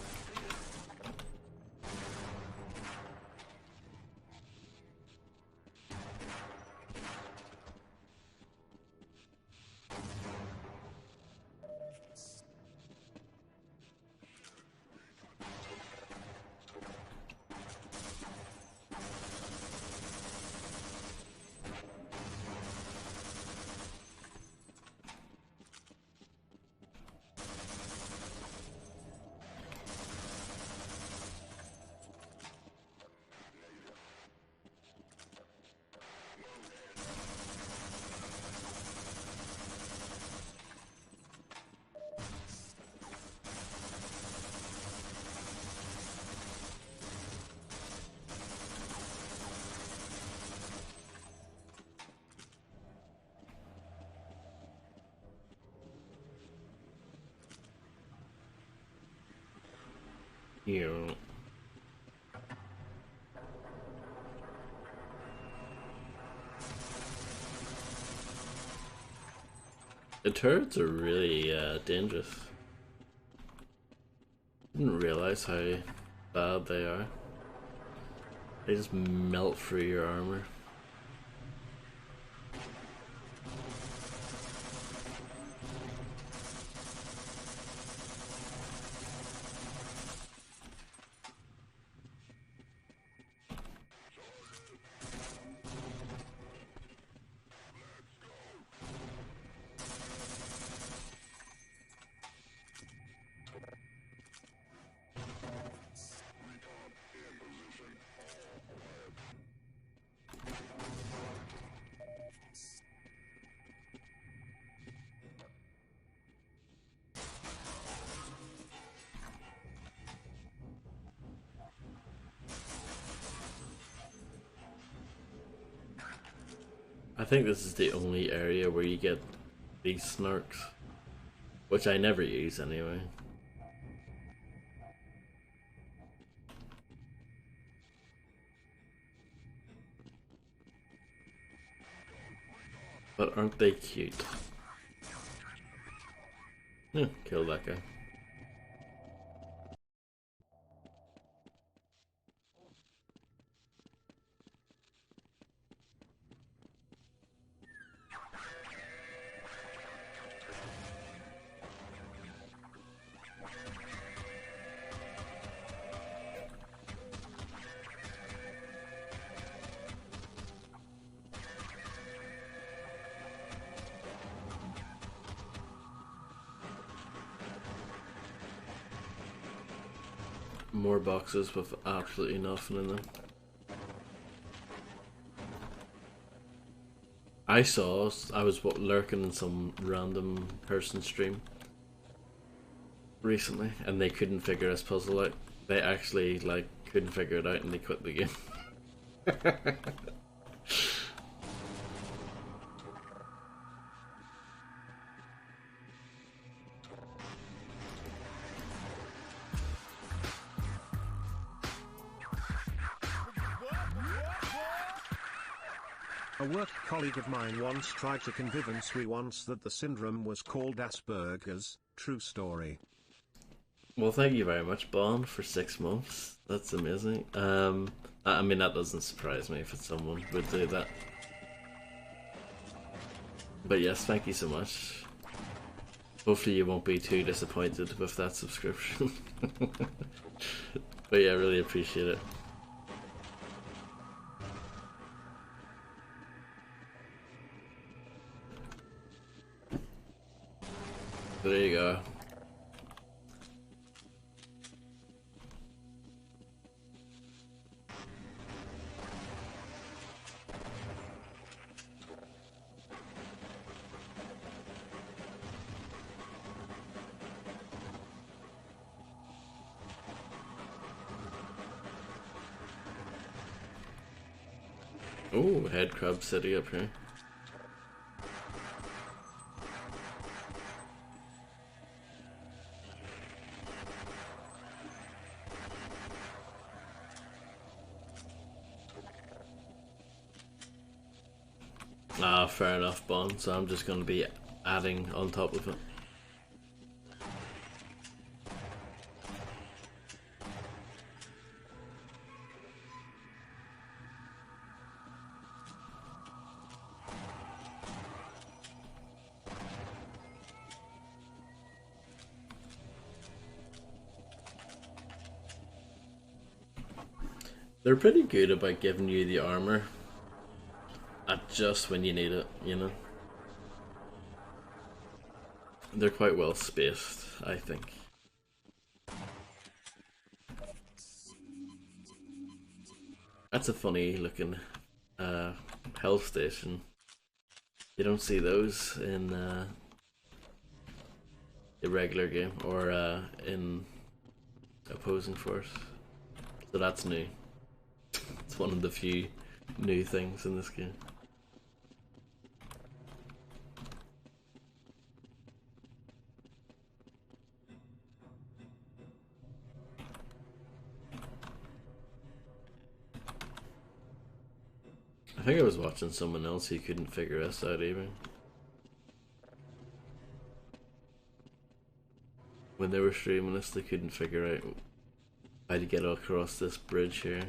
Yeah. The turrets are really dangerous. Didn't realize how bad they are. They just melt through your armor. I think this is the only area where you get these snarks, which I never use anyway. But aren't they cute? Yeah, kill that guy. More boxes with absolutely nothing in them. I was lurking in some random person's stream recently, and they couldn't figure this puzzle out. They actually like couldn't figure it out, and they quit the game. A work colleague of mine once tried to convince me once that the syndrome was called Asperger's. True story. Well, thank you very much, Bond, for 6 months. That's amazing. I mean, that doesn't surprise me if someone would do that. But yes, thank you so much. Hopefully you won't be too disappointed with that subscription. But yeah, I really appreciate it. There you go. Oh, Headcrab City up here. Ah, fair enough, Bond. So I'm just going to be adding on top of it. They're pretty good about giving you the armor at just when you need it, you know? They're quite well spaced, I think. That's a funny looking health station. You don't see those in a regular game or in Opposing Force. So that's new. It's one of the few new things in this game. I think I was watching someone else who couldn't figure this out either. When they were streaming this, they couldn't figure out how to get across this bridge here.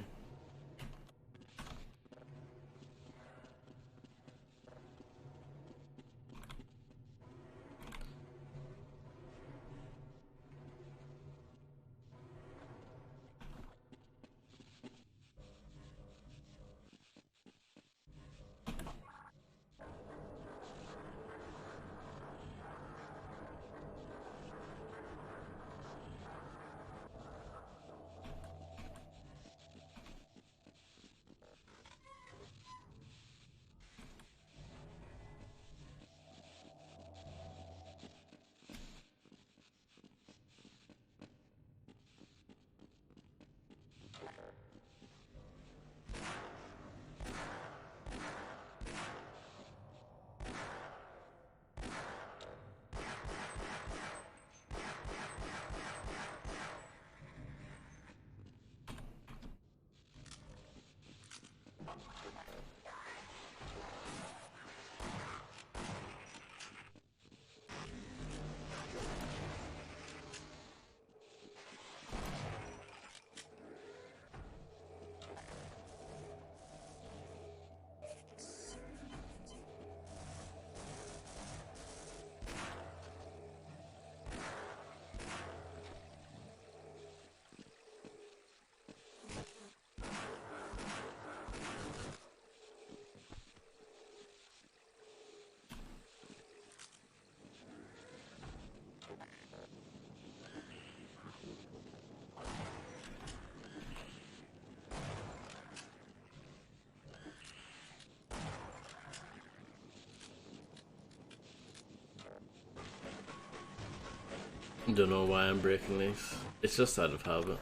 Don't know why I'm breaking these. It's just out of habit.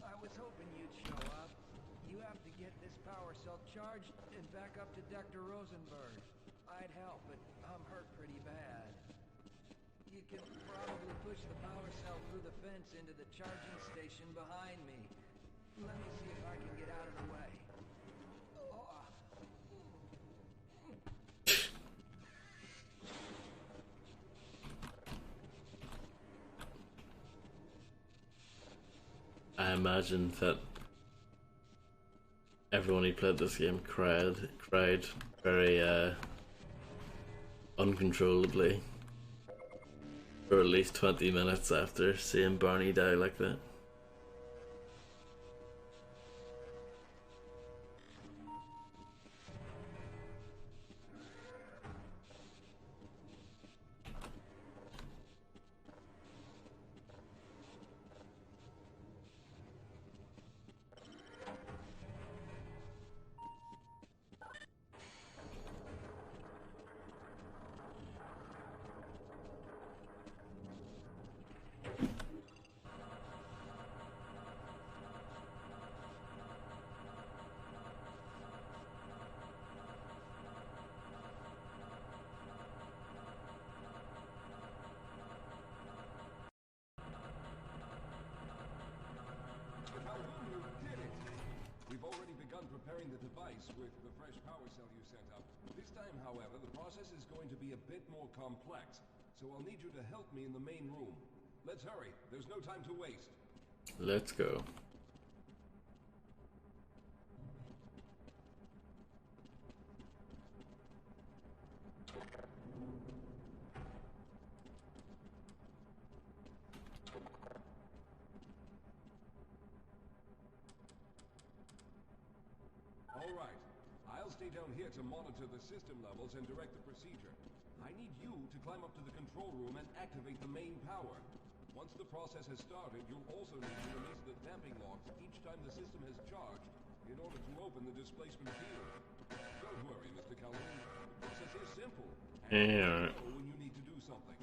I was hoping you'd show up. You have to get this power cell charged and back up to Dr. Rosenberg. I'd help, but I'm hurt pretty bad. You can probably push the power cell through the fence into the charging station behind me. Let me see if I can get out of the way. I imagine that everyone who played this game cried very uncontrollably for at least 20 minutes after seeing Barney die like that. We've already begun preparing the device with the fresh power cell you sent up. This time, however, the process is going to be a bit more complex, so I'll need you to help me in the main room. Let's hurry. There's no time to waste. Let's go. All right. I'll stay down here to monitor the system levels and direct the procedure. I need you to climb up to the control room and activate the main power. Once the process has started, you'll also need to release the damping locks each time the system has charged in order to open the displacement field. Don't worry, Mr. Calhoun. The process is simple. And you know when you need to do something.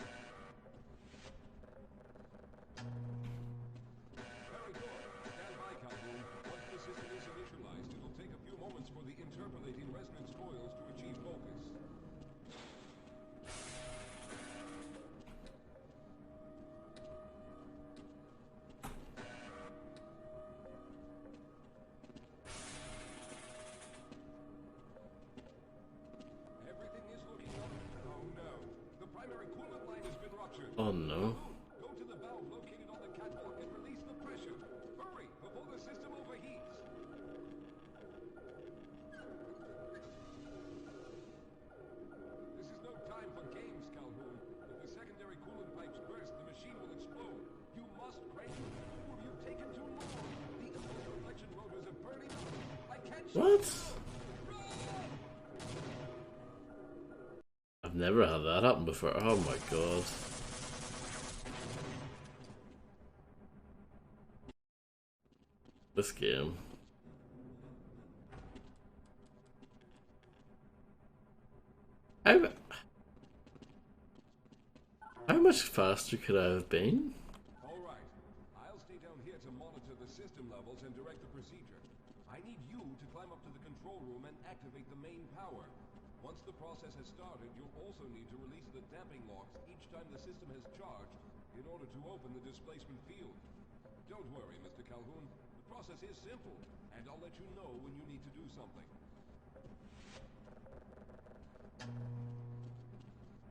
Very good. Stand by, Calhoun. Once the system is initialized, it'll take a few moments for the interpolating resonance coils to achieve focus. Everything is looking up. Oh no. The primary coolant line has been ruptured. Oh no. Go to the valve located on the catwalk and release the pressure. Hurry, before the system overheats. This is no time for games, Calhoun. If the secondary coolant pipes burst, the machine will explode. You must crank it, or you've taken too long. The deflection rotors are burning up. I can't shoot. What? I've never had that happen before. Oh my god. This game. How much faster could I have been? Alright, I'll stay down here to monitor the system levels and direct the procedure. I need you to climb up to the control room and activate the main power. Once the process has started, you'll also need to release the damping locks each time the system has charged in order to open the displacement field. Don't worry, Mr. Calhoun. The process is simple, and I'll let you know when you need to do something.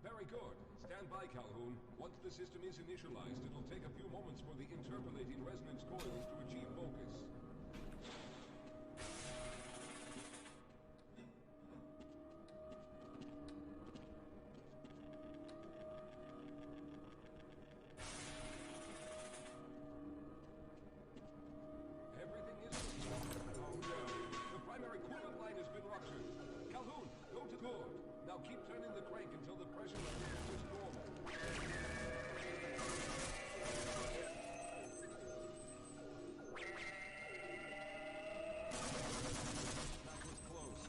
Very good. Stand by, Calhoun. Once the system is initialized, it'll take a few moments for the interpolating resonance coils to achieve focus. Everything is... Oh no! The primary coolant line has been ruptured. Calhoun, go to good. Now keep turning the crank until the pressure returns to normal. That was close.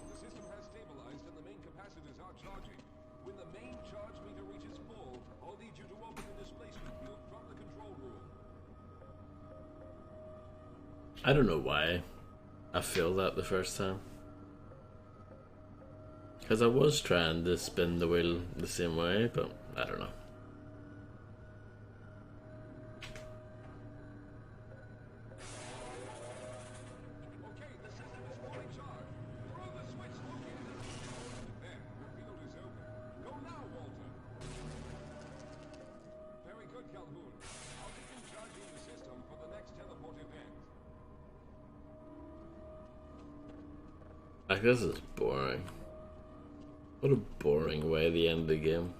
The system has stabilized and the main capacitors are charging. When the main charge meter reaches full, I'll need you to open the displacement field from the control room. I don't know why I feel that the first time. Because I was trying to spin the wheel the same way, but I don't know. Okay, the system is fully charged. Throw the switch located at the There, your field is open. Go now, Walter. Very good, Calhoun. I'll begin charging the system for the next teleport event. Like, this is boring. What a boring way to end the game.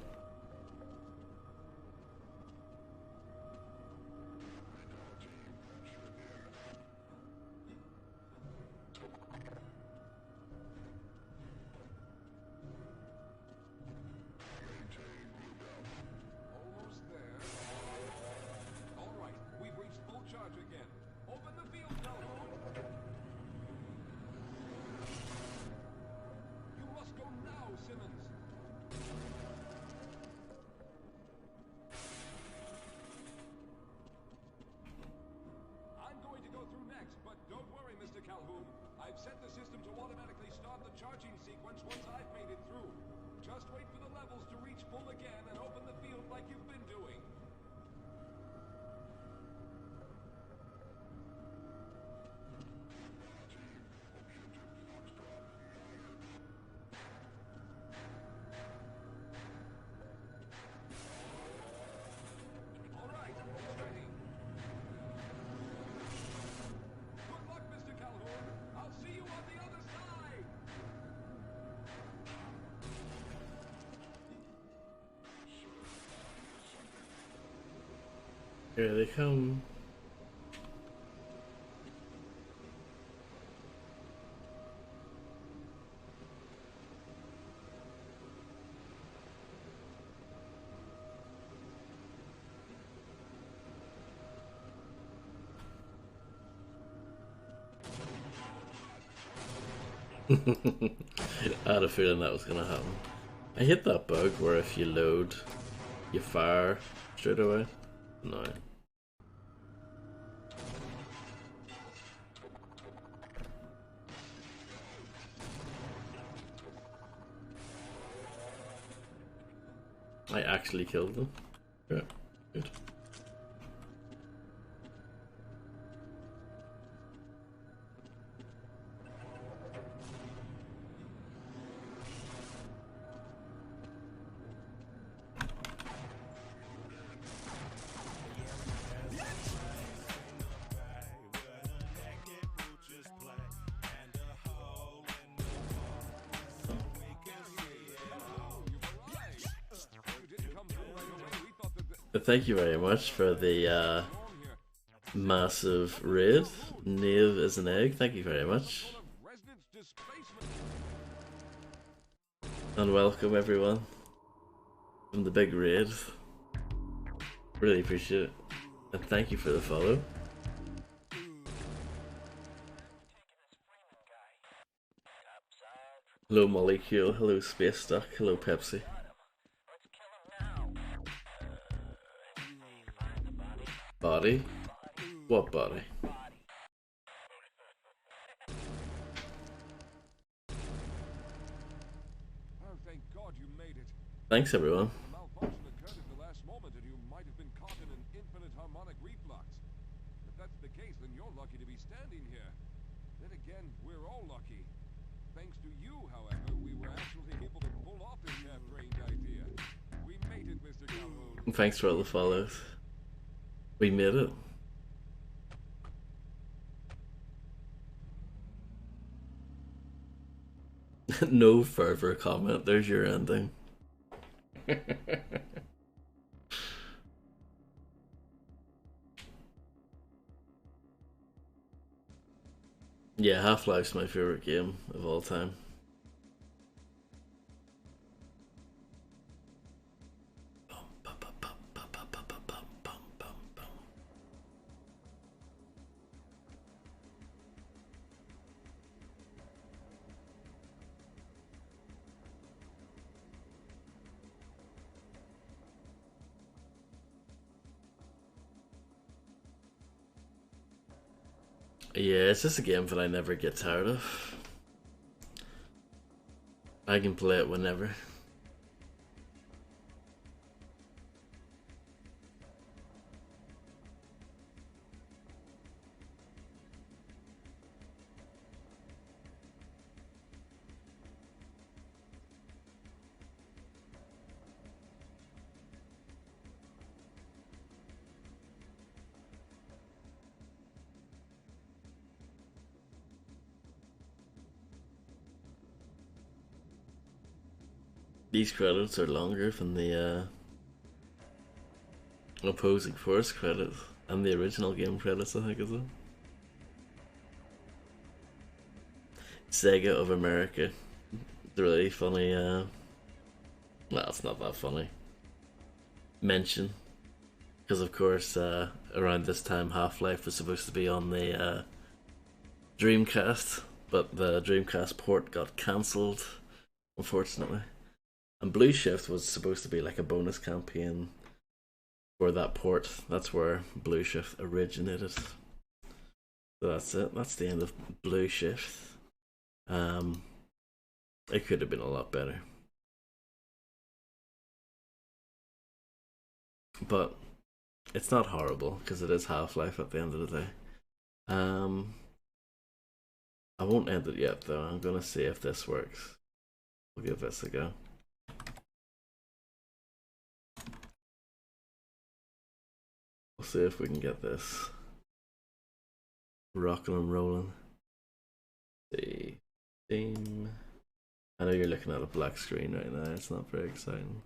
Almost there. All right, we've reached full charge again. Open the field, Calhoun. You must go now, Simmons. I'm going to go through next, but don't worry, Mr. Calhoun. I've set the system to automatically start the charging sequence once I've made it through. Just wait for the levels to reach full again and open the field like you've been doing. All right, it's ready. Good luck, Mr. Calhoun. I'll see you on the other side. Here they come. I had a feeling that was gonna happen. I hit that bug where if you load, you fire straight away. Annoying. I actually killed them. Yeah, good. Thank you very much for the massive raid. Knave is an egg. Thank you very much. And welcome everyone. from the big raid. Really appreciate it. And thank you for the follow. Hello Molecule, hello Space Stuck, hello Pepsi. Body? What body? Oh, thank God you made it. Thanks everyone. The malfunction occurred at the last moment and you might have been caught in an infinite harmonic reflux. If that's the case, then you're lucky to be standing here. Then again, we're all lucky. Thanks to you, however, we were actually able to pull off this half-brained idea. We made it, Mr. Calhoun. Thanks for all the follows. We made it. No further comment, there's your ending. Yeah, Half-Life's my favorite game of all time. Yeah, it's just a game that I never get tired of. I can play it whenever. These credits are longer than the opposing force credits and the original game credits, I think, as well. Sega of America. The really funny, well, it's not that funny mention, because of course around this time Half-Life was supposed to be on the Dreamcast, but the Dreamcast port got cancelled, unfortunately. And Blue Shift was supposed to be like a bonus campaign for that port. That's where Blue Shift originated. So that's it. That's the end of Blue Shift. It could have been a lot better. But it's not horrible, because it is Half-Life at the end of the day. I won't end it yet though. I'm gonna see if this works. We'll give this a go. We'll see if we can get this rocking and rolling. See, Steam. I know you're looking at a black screen right now. It's not very exciting.